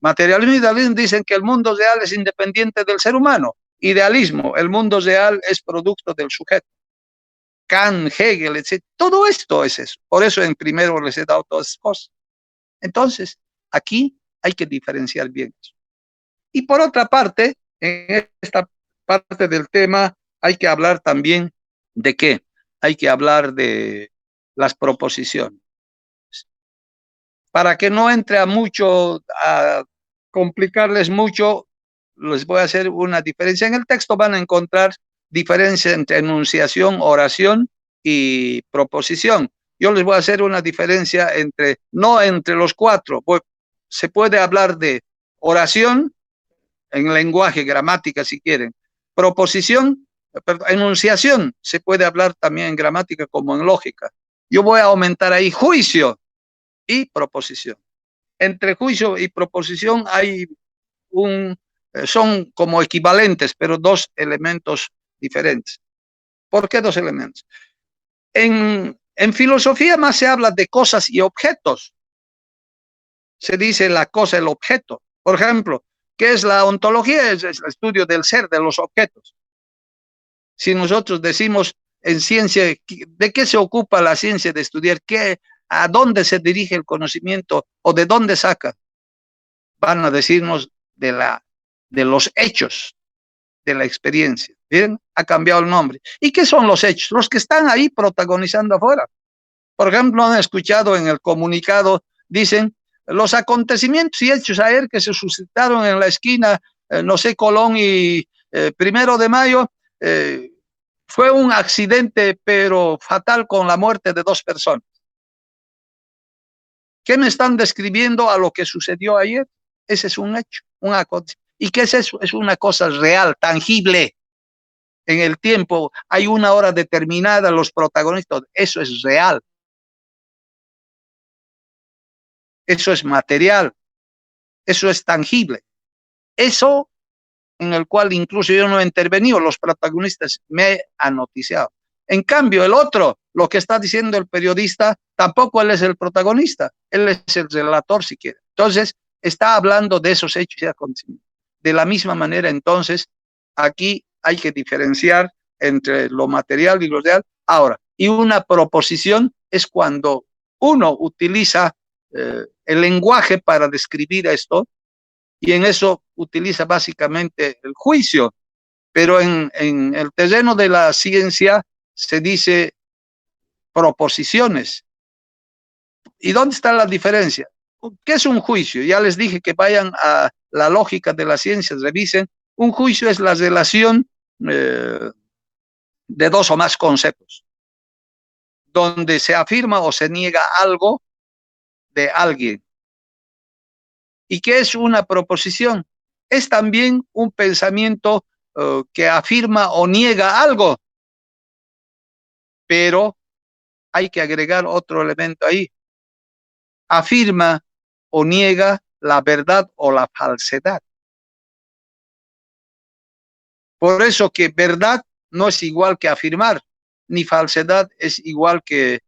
Materialismo y idealismo dicen que el mundo real es independiente del ser humano. Idealismo, el mundo real es producto del sujeto. Kant, Hegel, etc. Todo esto es eso. Por eso en primero les he dado todas esas cosas. Entonces, aquí hay que diferenciar bien eso. Y por otra parte, en esta parte del tema hay que hablar también de qué. Hay que hablar de las proposiciones. Para que no entre a complicarles mucho, les voy a hacer una diferencia. En el texto van a encontrar diferencia entre enunciación, oración y proposición. Yo les voy a hacer una diferencia no entre los cuatro. Se puede hablar de oración, en lenguaje, gramática, si quieren. Proposición, enunciación, se puede hablar también en gramática como en lógica. Yo voy a aumentar ahí juicio y proposición. Entre juicio y proposición hay son como equivalentes, pero dos elementos diferentes. ¿Por qué dos elementos? En filosofía más se habla de cosas y objetos. Se dice la cosa, el objeto. Por ejemplo, ¿qué es la ontología? Es el estudio del ser, de los objetos. Si nosotros decimos en ciencia, ¿de qué se ocupa la ciencia de estudiar? ¿A dónde se dirige el conocimiento o de dónde saca? Van a decirnos de los hechos, de la experiencia. ¿Bien? Ha cambiado el nombre. ¿Y qué son los hechos? Los que están ahí protagonizando afuera. Por ejemplo, han escuchado en el comunicado, dicen, los acontecimientos y hechos ayer que se suscitaron en la esquina, no sé, Colón y 1 de Mayo, fue un accidente, pero fatal, con la muerte de 2 personas. ¿Qué me están describiendo a lo que sucedió ayer? Ese es un hecho, un acontecimiento. ¿Y qué es eso? Es una cosa real, tangible. En el tiempo, hay una hora determinada, los protagonistas, eso es real. Eso es material, eso es tangible. Eso en el cual incluso yo no he intervenido, los protagonistas me han noticiado. En cambio, el otro, lo que está diciendo el periodista, tampoco él es el protagonista, él es el relator si quiere. Entonces, está hablando de esos hechos y acontecimientos. De la misma manera, entonces, aquí hay que diferenciar entre lo material y lo real. Ahora, y una proposición es cuando uno utiliza el lenguaje para describir esto, y en eso utiliza básicamente el juicio, pero en el terreno de la ciencia se dice proposiciones. ¿Y dónde está la diferencia? ¿Qué es un juicio? Ya les dije que vayan a la lógica de la ciencia, revisen. Un juicio es la relación de 2 o más conceptos, donde se afirma o se niega algo de alguien. ¿Y qué es una proposición? Es también un pensamiento que afirma o niega algo, pero hay que agregar otro elemento ahí. Afirma o niega la verdad o la falsedad. Por eso que verdad no es igual que afirmar, ni falsedad es igual que...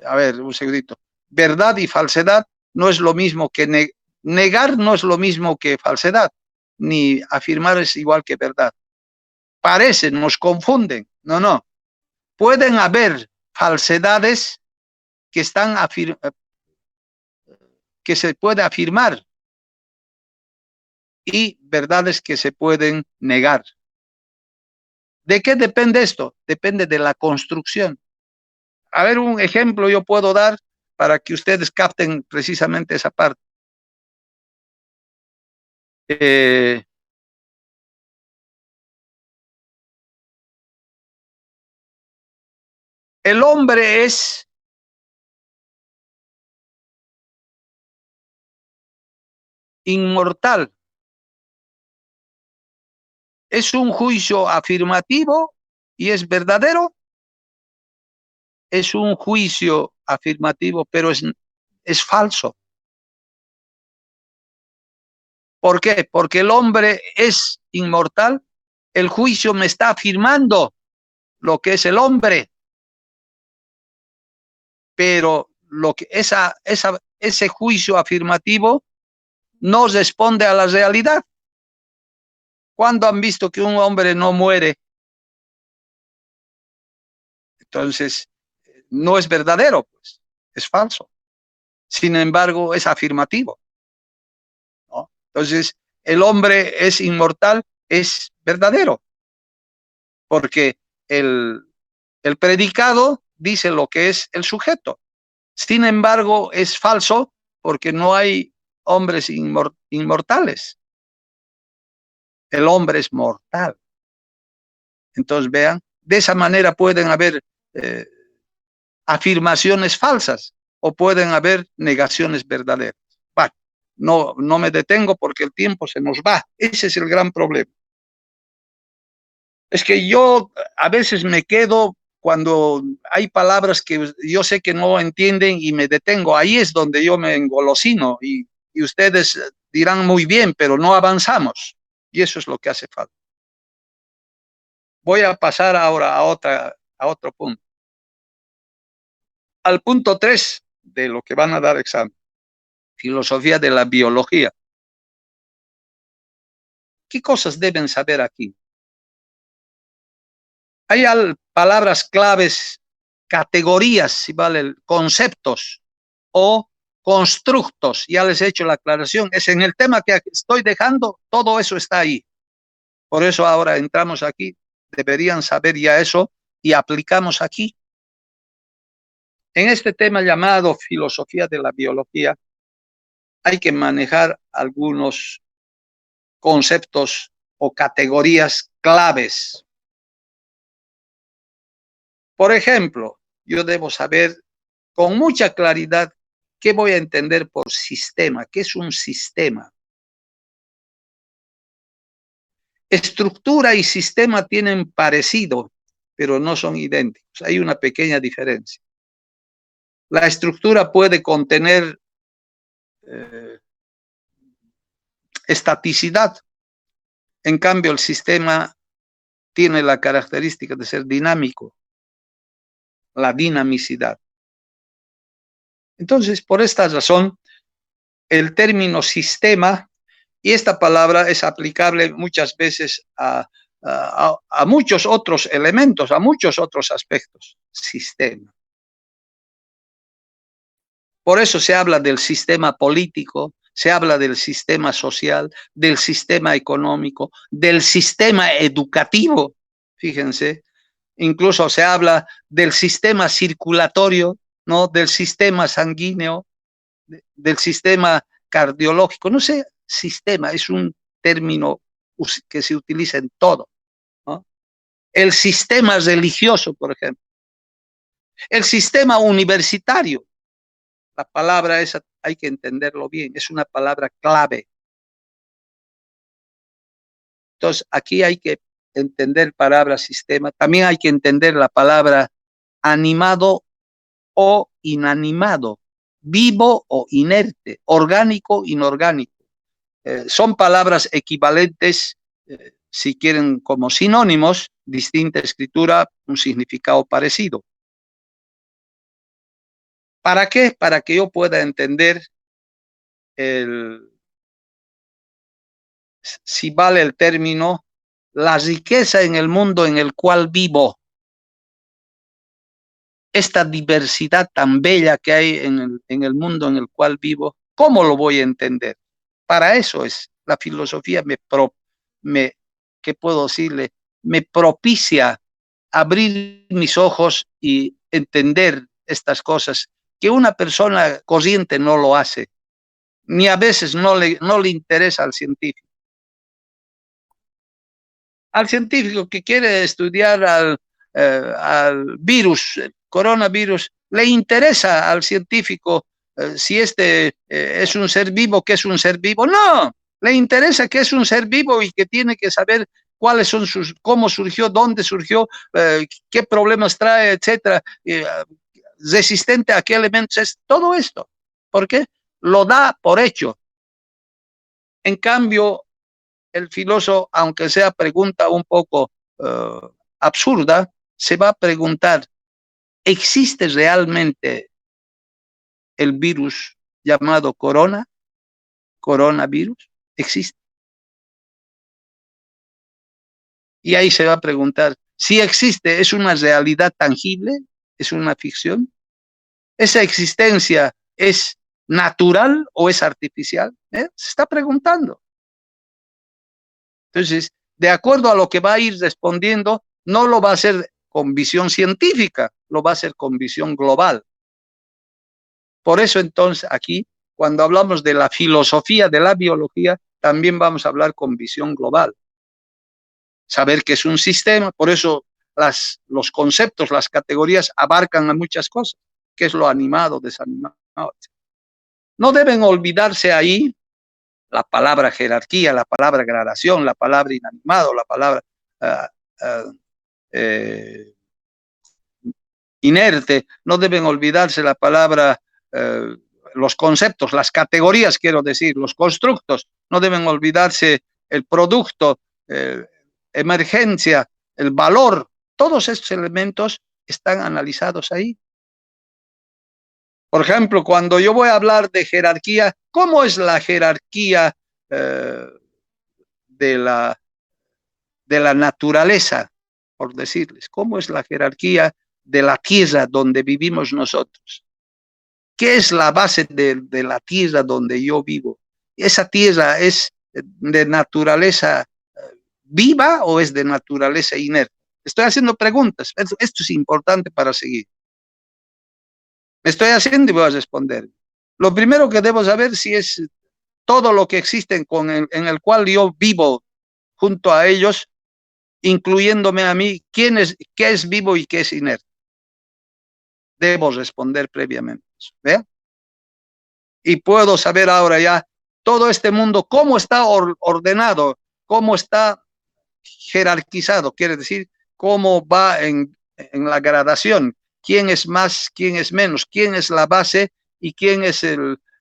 a ver, un segundito. Verdad y falsedad no es lo mismo que negar, no es lo mismo que falsedad, ni afirmar es igual que verdad. Parecen, nos confunden. No, no. Pueden haber falsedades que que se puede afirmar y verdades que se pueden negar. ¿De qué depende esto? Depende de la construcción. A ver, un ejemplo yo puedo dar para que ustedes capten precisamente esa parte. El hombre es inmortal. ¿Es un juicio afirmativo y es verdadero? Es un juicio afirmativo, pero es falso. ¿Por qué? Porque el hombre es inmortal. El juicio me está afirmando lo que es el hombre, pero ese juicio afirmativo no responde a la realidad. ¿Cuándo han visto que un hombre no muere? Entonces, no es verdadero, pues, es falso. Sin embargo, es afirmativo, ¿no? Entonces, el hombre es inmortal, es verdadero, porque el predicado dice lo que es el sujeto. Sin embargo, es falso porque no hay hombres inmortales. El hombre es mortal. Entonces, vean, de esa manera pueden haber afirmaciones falsas o pueden haber negaciones verdaderas. Bueno, no me detengo porque el tiempo se nos va. Ese es el gran problema. Es que yo a veces me quedo cuando hay palabras que yo sé que no entienden y me detengo. Ahí es donde yo me engolosino y ustedes dirán muy bien, pero no avanzamos. Y eso es lo que hace falta. Voy a pasar ahora a otro punto. Al punto 3, de lo que van a dar examen. Filosofía de la biología. ¿Qué cosas deben saber aquí? Hay palabras claves, categorías, si vale, conceptos o constructos. Ya les he hecho la aclaración. Es en el tema que estoy dejando, todo eso está ahí. Por eso ahora entramos aquí. Deberían saber ya eso y aplicamos aquí. En este tema llamado filosofía de la biología, hay que manejar algunos conceptos o categorías claves. Por ejemplo, yo debo saber con mucha claridad qué voy a entender por sistema, qué es un sistema. Estructura y sistema tienen parecido, pero no son idénticos. Hay una pequeña diferencia. La estructura puede contener estaticidad. En cambio, el sistema tiene la característica de ser dinámico, la dinamicidad. Entonces, por esta razón, el término sistema, y esta palabra es aplicable muchas veces a muchos otros elementos, a muchos otros aspectos, sistema. Por eso se habla del sistema político, se habla del sistema social, del sistema económico, del sistema educativo, fíjense, incluso se habla del sistema circulatorio, ¿no? Del sistema sanguíneo, del sistema cardiológico, no sé, sistema es un término que se utiliza en todo, ¿no? El sistema religioso, por ejemplo, el sistema universitario, la palabra esa hay que entenderlo bien, es una palabra clave. Entonces, aquí hay que entender palabra sistema, también hay que entender la palabra animado o inanimado, vivo o inerte, orgánico, inorgánico. Son palabras equivalentes, si quieren, como sinónimos, distinta escritura, un significado parecido. ¿Para qué? Para que yo pueda entender si vale el término, la riqueza en el mundo en el cual vivo. Esta diversidad tan bella que hay en el mundo en el cual vivo, ¿cómo lo voy a entender? Para eso es, la filosofía ¿qué puedo decirle? Me propicia abrir mis ojos y entender estas cosas que una persona corriente no lo hace, ni a veces no le interesa al científico. Al científico que quiere estudiar al virus, el coronavirus, le interesa al científico si es un ser vivo, ¿qué es un ser vivo? No, le interesa que es un ser vivo y que tiene que saber cuáles son cómo surgió, dónde surgió, qué problemas trae, etcétera, resistente a qué elementos es, todo esto. ¿Por qué? Lo da por hecho. En cambio, el filósofo, aunque sea pregunta un poco absurda, se va a preguntar, ¿existe realmente el virus llamado coronavirus? ¿Existe? Y ahí se va a preguntar, si existe, ¿es una realidad tangible? ¿Es una ficción? ¿Esa existencia es natural o es artificial? Se está preguntando. Entonces, de acuerdo a lo que va a ir respondiendo, no lo va a hacer con visión científica, lo va a hacer con visión global. Por eso entonces aquí, cuando hablamos de la filosofía de la biología, también vamos a hablar con visión global. Saber que es un sistema, por eso los conceptos, las categorías abarcan a muchas cosas, que es lo animado, desanimado. No deben olvidarse ahí la palabra jerarquía, la palabra gradación, la palabra inanimado, la palabra inerte, no deben olvidarse la palabra, los conceptos, las categorías, quiero decir, los constructos, no deben olvidarse el producto, emergencia, el valor, todos estos elementos están analizados ahí. Por ejemplo, cuando yo voy a hablar de jerarquía, ¿cómo es la jerarquía de la naturaleza, por decirles? ¿Cómo es la jerarquía de la tierra donde vivimos nosotros? ¿Qué es la base de la tierra donde yo vivo? ¿Esa tierra es de naturaleza viva o es de naturaleza inerte? Estoy haciendo preguntas. Esto es importante para seguir. Me estoy haciendo y voy a responder. Lo primero que debo saber si es todo lo que existe en el cual yo vivo junto a ellos, incluyéndome a mí, qué es vivo y qué es inerte. Debo responder previamente. ¿Ve? Y puedo saber ahora ya todo este mundo, cómo está ordenado, cómo está jerarquizado, quiere decir, cómo va en la gradación, quién es más, quién es menos, quién es la base y quién es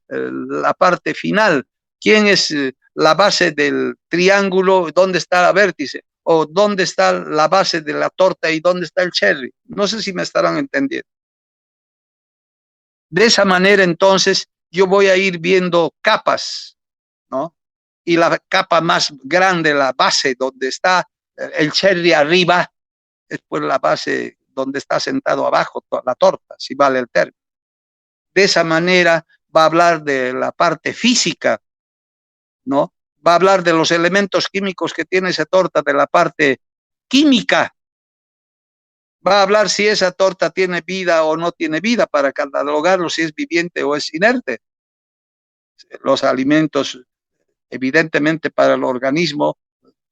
la parte final, quién es la base del triángulo, dónde está la vértice, o dónde está la base de la torta y dónde está el cherry. No sé si me estarán entendiendo. De esa manera, entonces, yo voy a ir viendo capas, ¿no? Y la capa más grande, la base donde está el cherry arriba, es pues la base donde está sentado abajo la torta, si vale el término. De esa manera va a hablar de la parte física, ¿no? Va a hablar de los elementos químicos que tiene esa torta, de la parte química. Va a hablar si esa torta tiene vida o no tiene vida para catalogarlo, si es viviente o es inerte. Los alimentos, evidentemente, para el organismo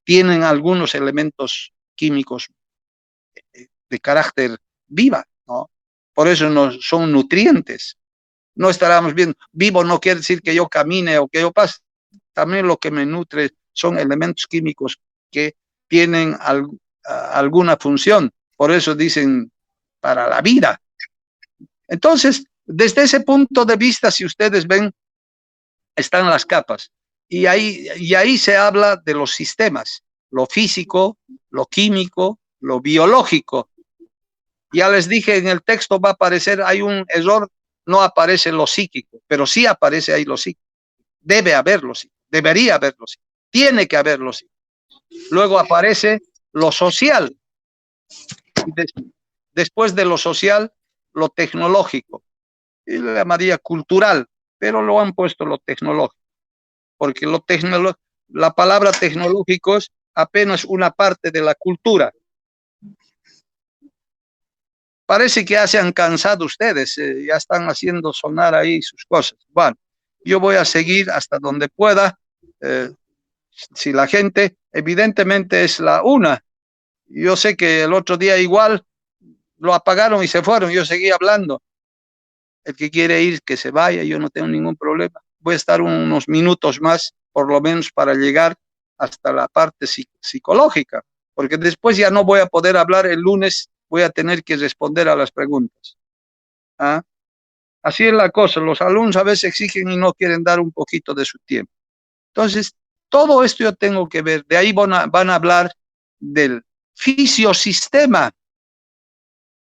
tienen algunos elementos químicos de carácter viva, ¿no? Por eso no son nutrientes. No estaremos viendo, vivo no quiere decir que yo camine o que yo pase. También lo que me nutre son elementos químicos que tienen alguna función. Por eso dicen para la vida. Entonces, desde ese punto de vista, si ustedes ven, están las capas. Y ahí se habla de los sistemas, lo físico, lo químico, lo biológico. Ya les dije, en el texto va a aparecer, hay un error, no aparece lo psíquico, pero sí aparece ahí lo psíquico. Debe haberlo, sí. Debería haberlo, sí. Tiene que haberlo, sí. Luego aparece lo social. Después de lo social, lo tecnológico. Y le llamaría cultural, pero lo han puesto lo tecnológico. Porque la palabra tecnológico es apenas una parte de la cultura. Parece que ya se han cansado ustedes, ya están haciendo sonar ahí sus cosas. Bueno, yo voy a seguir hasta donde pueda. Si la gente, evidentemente es la una. Yo sé que el otro día igual lo apagaron y se fueron, yo seguí hablando. El que quiere ir, que se vaya, yo no tengo ningún problema. Voy a estar unos minutos más, por lo menos, para llegar hasta la parte psicológica, porque después ya no voy a poder hablar el lunes, voy a tener que responder a las preguntas. ¿Ah? Así es la cosa, los alumnos a veces exigen y no quieren dar un poquito de su tiempo. Entonces, todo esto yo tengo que ver, de ahí van a hablar del fisiosistema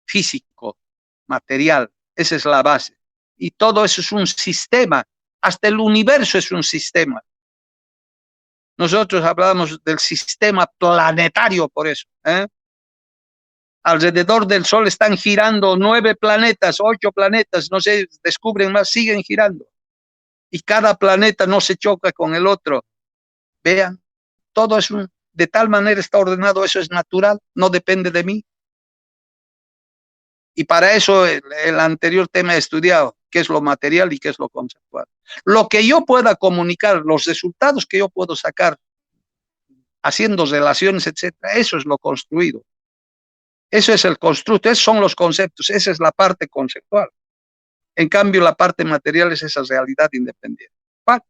físico, material, esa es la base. Y todo eso es un sistema, hasta el universo es un sistema. Nosotros hablamos del sistema planetario por eso. Alrededor del Sol están girando 9 planetas, 8 planetas, no sé, descubren más, siguen girando. Y cada planeta no se choca con el otro. Vean, todo es de tal manera está ordenado, eso es natural, no depende de mí. Y para eso el anterior tema he estudiado, qué es lo material y qué es lo conceptual. Lo que yo pueda comunicar, los resultados que yo puedo sacar, haciendo relaciones, etcétera, eso es lo construido. Eso es el constructo, esos son los conceptos, esa es la parte conceptual. En cambio, la parte material es esa realidad independiente. ¿Vale?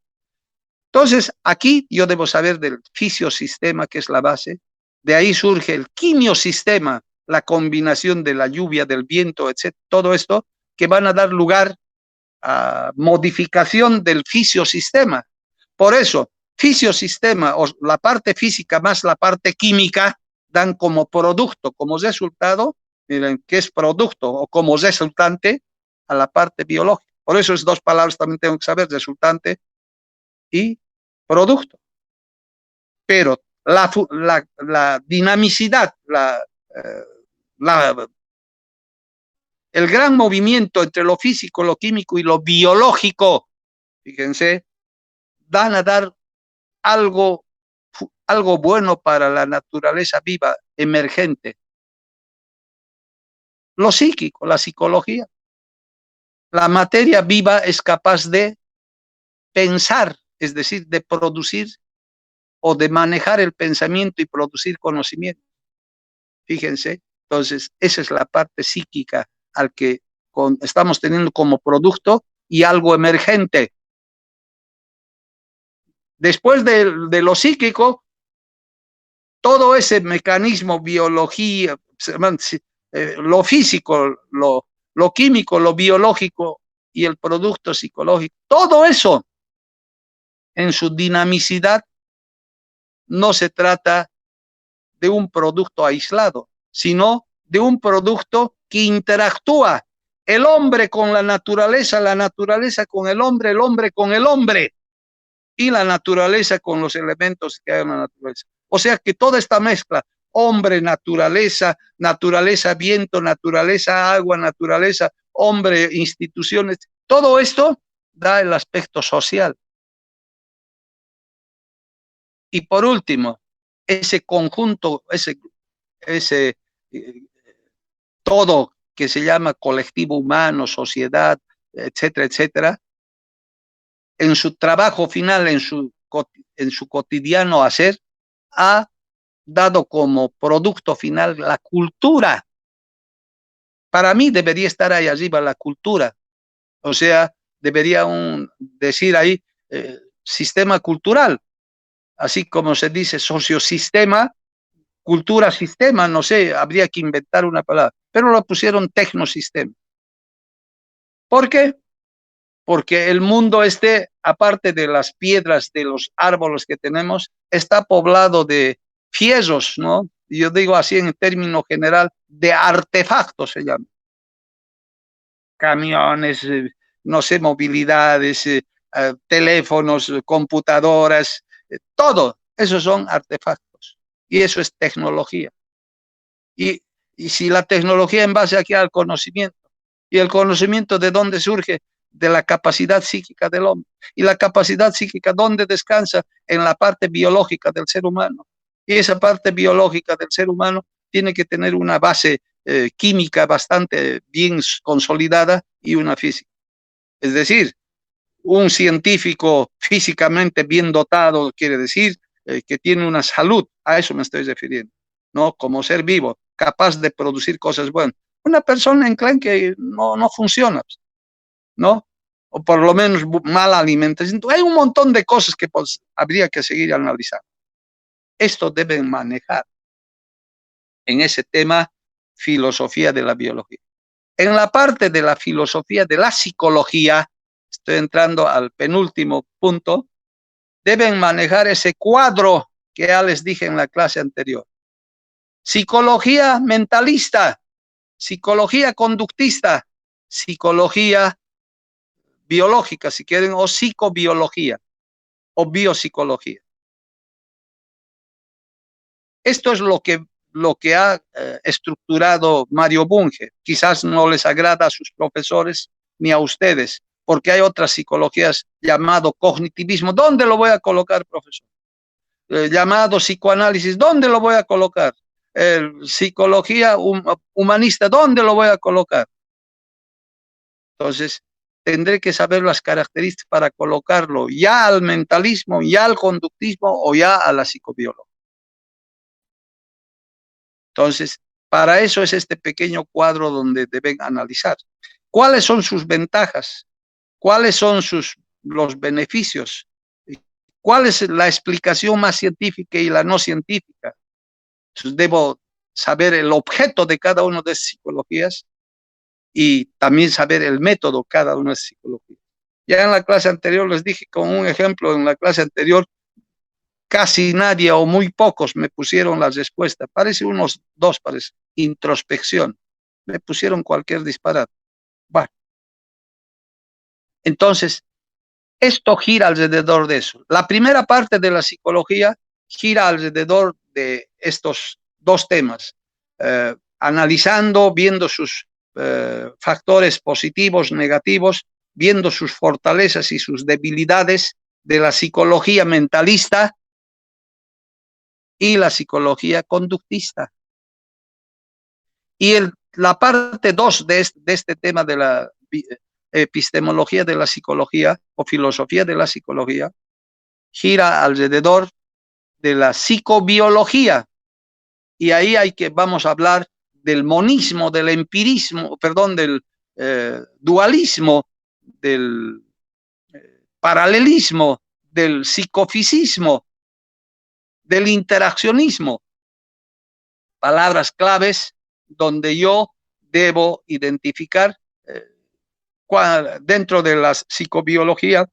Entonces, aquí yo debo saber del fisiosistema, que es la base. De ahí surge el quimiosistema, la combinación de la lluvia, del viento, etcétera. Todo esto que van a dar lugar a modificación del fisiosistema. Por eso, fisiosistema, o la parte física más la parte química, dan como producto, como resultado, miren, ¿qué es producto? O como resultante, a la parte biológica. Por eso esas dos palabras también tengo que saber, resultante y producto. Pero la dinamicidad, el gran movimiento entre lo físico, lo químico y lo biológico, fíjense, van a dar algo bueno para la naturaleza viva, emergente. Lo psíquico, la psicología. La materia viva es capaz de pensar, es decir, de producir o de manejar el pensamiento y producir conocimiento. Fíjense, entonces esa es la parte psíquica al que estamos teniendo como producto y algo emergente. Después de lo psíquico, todo ese mecanismo, biología, lo físico, lo químico, lo biológico y el producto psicológico, todo eso en su dinamicidad no se trata de un producto aislado, sino de un producto que interactúa el hombre con la naturaleza con el hombre con el hombre y la naturaleza con los elementos que hay en la naturaleza. O sea que toda esta mezcla, hombre, naturaleza, naturaleza, viento, naturaleza, agua, naturaleza, hombre, instituciones, todo esto da el aspecto social. Y por último, ese conjunto, ese todo que se llama colectivo humano, sociedad, etcétera, etcétera, en su trabajo final, en su cotidiano hacer, ha dado como producto final la cultura. Para mí debería estar ahí arriba la cultura. O sea, debería decir ahí sistema cultural, así como se dice sociosistema, cultura sistema, no sé, habría que inventar una palabra, pero lo pusieron tecnosistema. ¿Por qué? Porque el mundo aparte de las piedras, de los árboles que tenemos, está poblado de fierros, ¿no? Yo digo así en término general, de artefactos se llama. Camiones, no sé, movilidades, teléfonos, computadoras, todo, esos son artefactos. Y eso es tecnología. Y si la tecnología en base aquí al conocimiento, y el conocimiento de dónde surge, de la capacidad psíquica del hombre. Y la capacidad psíquica, ¿dónde descansa? En la parte biológica del ser humano. Y esa parte biológica del ser humano tiene que tener una base química bastante bien consolidada y una física. Es decir, un científico físicamente bien dotado quiere decir que tiene una salud, a eso me estoy refiriendo, ¿no? Como ser vivo, capaz de producir cosas buenas. Una persona en clan que no funciona, ¿no? O por lo menos mala alimentación. Hay un montón de cosas que pues, habría que seguir analizando. Esto deben manejar en ese tema filosofía de la biología. En la parte de la filosofía de la psicología, estoy entrando al penúltimo punto, deben manejar ese cuadro que ya les dije en la clase anterior. Psicología mentalista, psicología conductista, psicología biológica, si quieren, o psicobiología, o biopsicología. Esto es lo que ha estructurado Mario Bunge. Quizás no les agrada a sus profesores ni a ustedes, porque hay otras psicologías llamado cognitivismo. ¿Dónde lo voy a colocar, profesor? Llamado psicoanálisis, ¿dónde lo voy a colocar? Psicología humanista, ¿dónde lo voy a colocar? Entonces, tendré que saber las características para colocarlo ya al mentalismo, ya al conductismo o ya a la psicobiología. Entonces, para eso es este pequeño cuadro donde deben analizar. ¿Cuáles son sus ventajas? ¿Cuáles son los beneficios? ¿Cuál es la explicación más científica y la no científica? Entonces, debo saber el objeto de cada una de esas psicologías y también saber el método de cada una de esas psicologías. Ya en la clase anterior les dije con un ejemplo, en la clase anterior casi nadie o muy pocos me pusieron las respuestas. Parece unos dos, parece. Introspección. Me pusieron cualquier disparate. Bueno, Entonces, esto gira alrededor de eso. La primera parte de la psicología gira alrededor de estos dos temas, analizando, viendo sus factores positivos, negativos, viendo sus fortalezas y sus debilidades de la psicología mentalista y la psicología conductista. Y la parte 2 de este tema de la epistemología de la psicología o filosofía de la psicología gira alrededor de la psicobiología. Y ahí vamos a hablar del monismo, del empirismo, perdón, del dualismo, del paralelismo, del psicofisismo, del interaccionismo. Palabras claves donde yo debo identificar dentro de la psicobiología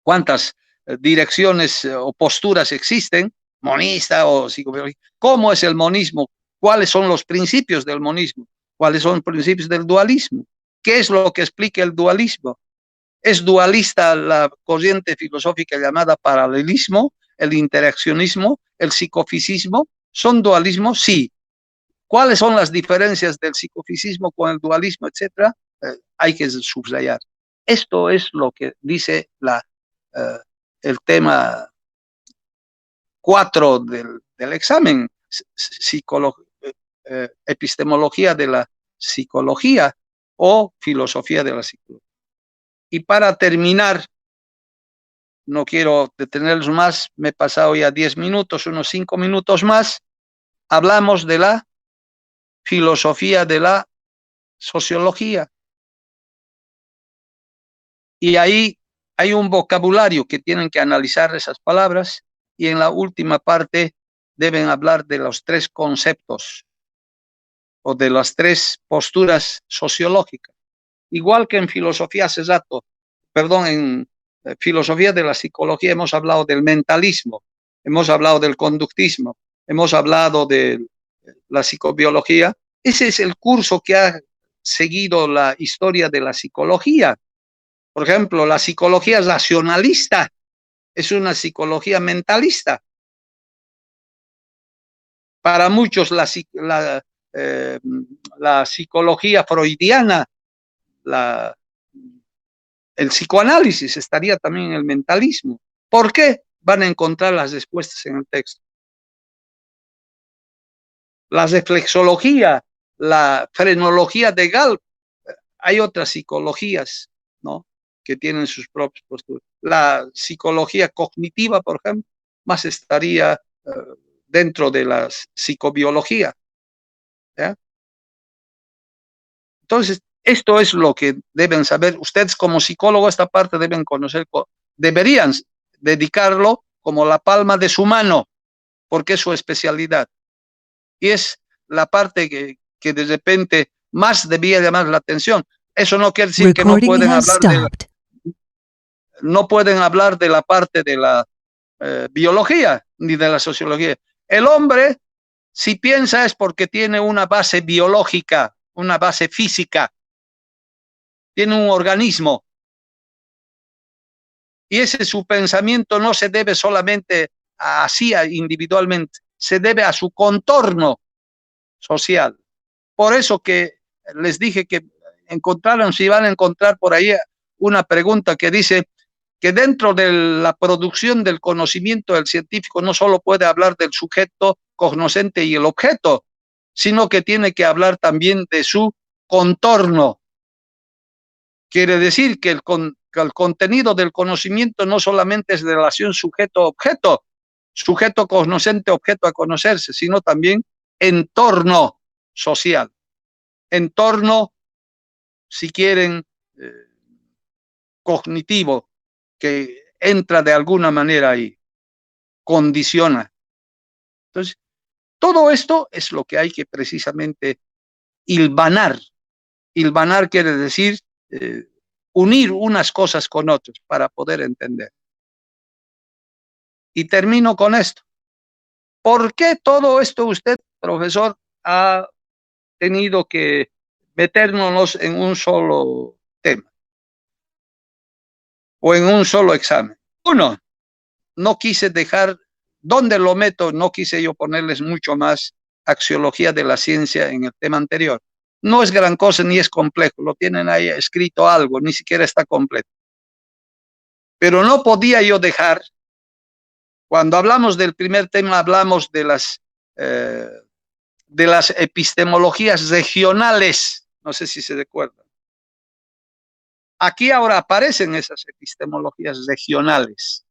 cuántas direcciones o posturas existen, monista o psicobiología. ¿Cómo es el monismo? ¿Cuáles son los principios del monismo? ¿Cuáles son los principios del dualismo? ¿Qué es lo que explica el dualismo? ¿Es dualista la corriente filosófica llamada paralelismo, el interaccionismo, el psicofisismo? ¿Son dualismos? Sí. ¿Cuáles son las diferencias del psicofisismo con el dualismo, etcétera? Hay que subrayar. Esto es lo que dice el tema 4 del examen, epistemología de la psicología o filosofía de la psicología. Y para terminar, no quiero detenerlos más, me he pasado ya 10 minutos, unos 5 minutos más, hablamos de la filosofía de la sociología. Y ahí hay un vocabulario que tienen que analizar esas palabras y en la última parte deben hablar de los 3 conceptos o de las 3 posturas sociológicas. Igual que en filosofía hace rato, perdón, en filosofía de la psicología hemos hablado del mentalismo, hemos hablado del conductismo, hemos hablado de la psicobiología. Ese es el curso que ha seguido la historia de la psicología. Por ejemplo, la psicología racionalista es una psicología mentalista. Para muchos la psicología freudiana, el psicoanálisis estaría también en el mentalismo. ¿Por qué? Van a encontrar las respuestas en el texto. La reflexología, la frenología de Galp, hay otras psicologías, ¿no?, que tienen sus propias posturas. La psicología cognitiva, por ejemplo, más estaría dentro de la psicobiología. ¿Ya? Entonces, esto es lo que deben saber. Ustedes como psicólogos esta parte deben conocer, deberían dedicarlo como la palma de su mano, porque es su especialidad. Y es la parte que de repente más debía llamar la atención. Eso no quiere decir que no pueden hablar de la parte de la biología ni de la sociología. El hombre, si piensa, es porque tiene una base biológica, una base física, tiene un organismo. Y ese su pensamiento no se debe solamente así individualmente, se debe a su contorno social. Por eso que les dije que encontraron, si van a encontrar por ahí una pregunta que dice que dentro de la producción del conocimiento del científico no solo puede hablar del sujeto cognoscente y el objeto, sino que tiene que hablar también de su contorno. Quiere decir que el contenido del conocimiento no solamente es relación sujeto-objeto, sujeto cognoscente, objeto a conocerse, sino también entorno social, entorno, si quieren, cognitivo, que entra de alguna manera ahí, condiciona. Entonces, todo esto es lo que hay que precisamente hilvanar. Hilvanar quiere decir unir unas cosas con otras para poder entender. Y termino con esto. ¿Por qué todo esto usted, profesor, ha tenido que meternos en un solo tema? o en un solo examen. Uno, no quise dejar, ¿dónde lo meto? No quise yo ponerles mucho más axiología de la ciencia en el tema anterior. No es gran cosa ni es complejo, lo tienen ahí escrito algo, ni siquiera está completo. Pero no podía yo dejar, cuando hablamos del primer tema, hablamos de las epistemologías regionales, no sé si se recuerdan. Aquí ahora aparecen esas epistemologías regionales.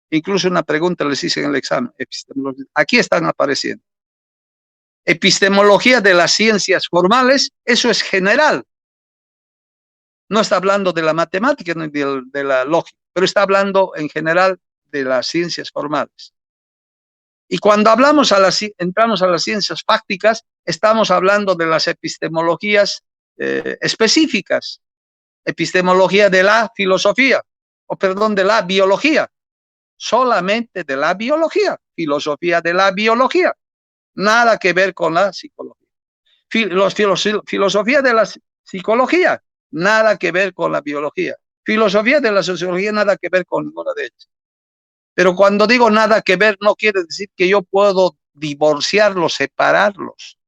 Incluso una pregunta les hice en el examen. Aquí están apareciendo. Epistemología de las ciencias formales, eso es general. No está hablando de la matemática ni de la lógica, pero está hablando en general de las ciencias formales. Y cuando entramos a las ciencias fácticas, estamos hablando de las epistemologías específicas. Epistemología de la filosofía, de la biología. Solamente de la biología. Filosofía de la biología. Nada que ver con la psicología. Filosofía de la psicología, nada que ver con la biología. Filosofía de la sociología, nada que ver con ninguna de ellas. Pero cuando digo nada que ver, no quiere decir que yo puedo divorciarlos, separarlos,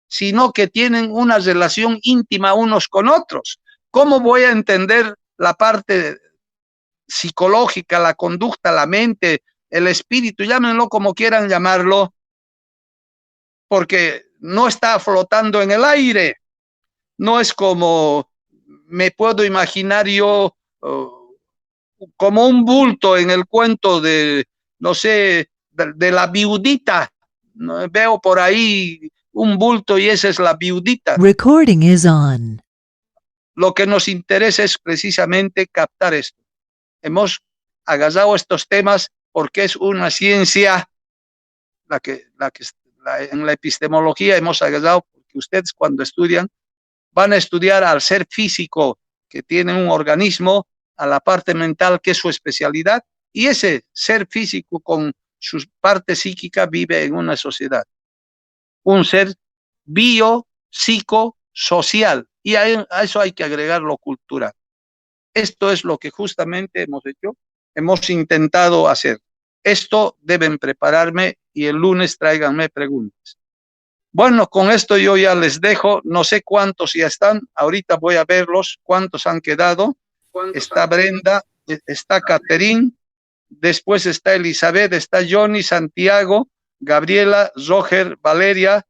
sino que tienen una relación íntima unos con otros. ¿Cómo voy a entender la parte psicológica, la conducta, la mente, el espíritu, llámenlo como quieran llamarlo, porque no está flotando en el aire? No es como me puedo imaginar yo como un bulto en el cuento de, no sé, de la viudita. Veo por ahí un bulto y esa es la viudita. Recording is on. Lo que nos interesa es precisamente captar esto. Hemos agarrado estos temas porque es una ciencia en la epistemología hemos agarrado, porque ustedes cuando estudian van a estudiar al ser físico que tiene un organismo, a la parte mental que es su especialidad, y ese ser físico con su parte psíquica vive en una sociedad. Un ser biopsicosocial, y a eso hay que agregar lo cultural. Esto es lo que justamente hemos hecho, hemos intentado hacer. Esto deben prepararme y el lunes tráiganme preguntas. Bueno, con esto yo ya les dejo, no sé cuántos ya están, ahorita voy a verlos, cuántos han quedado. Está Brenda, está Caterín, después está Elizabeth, está Johnny, Santiago, Gabriela, Roger, Valeria,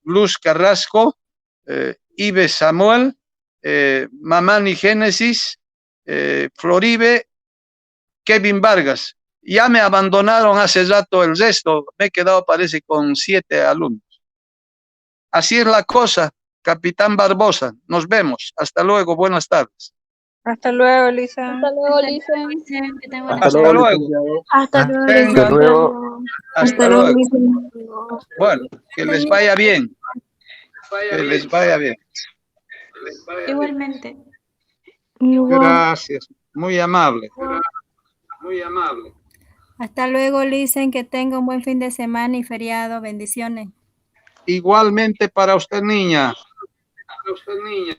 Luz Carrasco, Ives Samuel, Mamani Génesis, Floribe, Kevin Vargas. Ya me abandonaron hace rato el resto, me he quedado parece con 7 alumnos. Así es la cosa, Capitán Barbosa, nos vemos, hasta luego, buenas tardes. Hasta luego, Lisa. Hasta luego, Lisa. Que tengan buena Hasta tarde. luego. Hasta luego. Tengan- Hasta luego. Hasta luego. Bueno, que les vaya bien. Que les vaya bien. Igualmente. Gracias, muy amable. Muy amable. Hasta luego, Lisa. Que tenga un buen fin de semana y feriado. Bendiciones. Igualmente para usted, niña. Para usted, niña.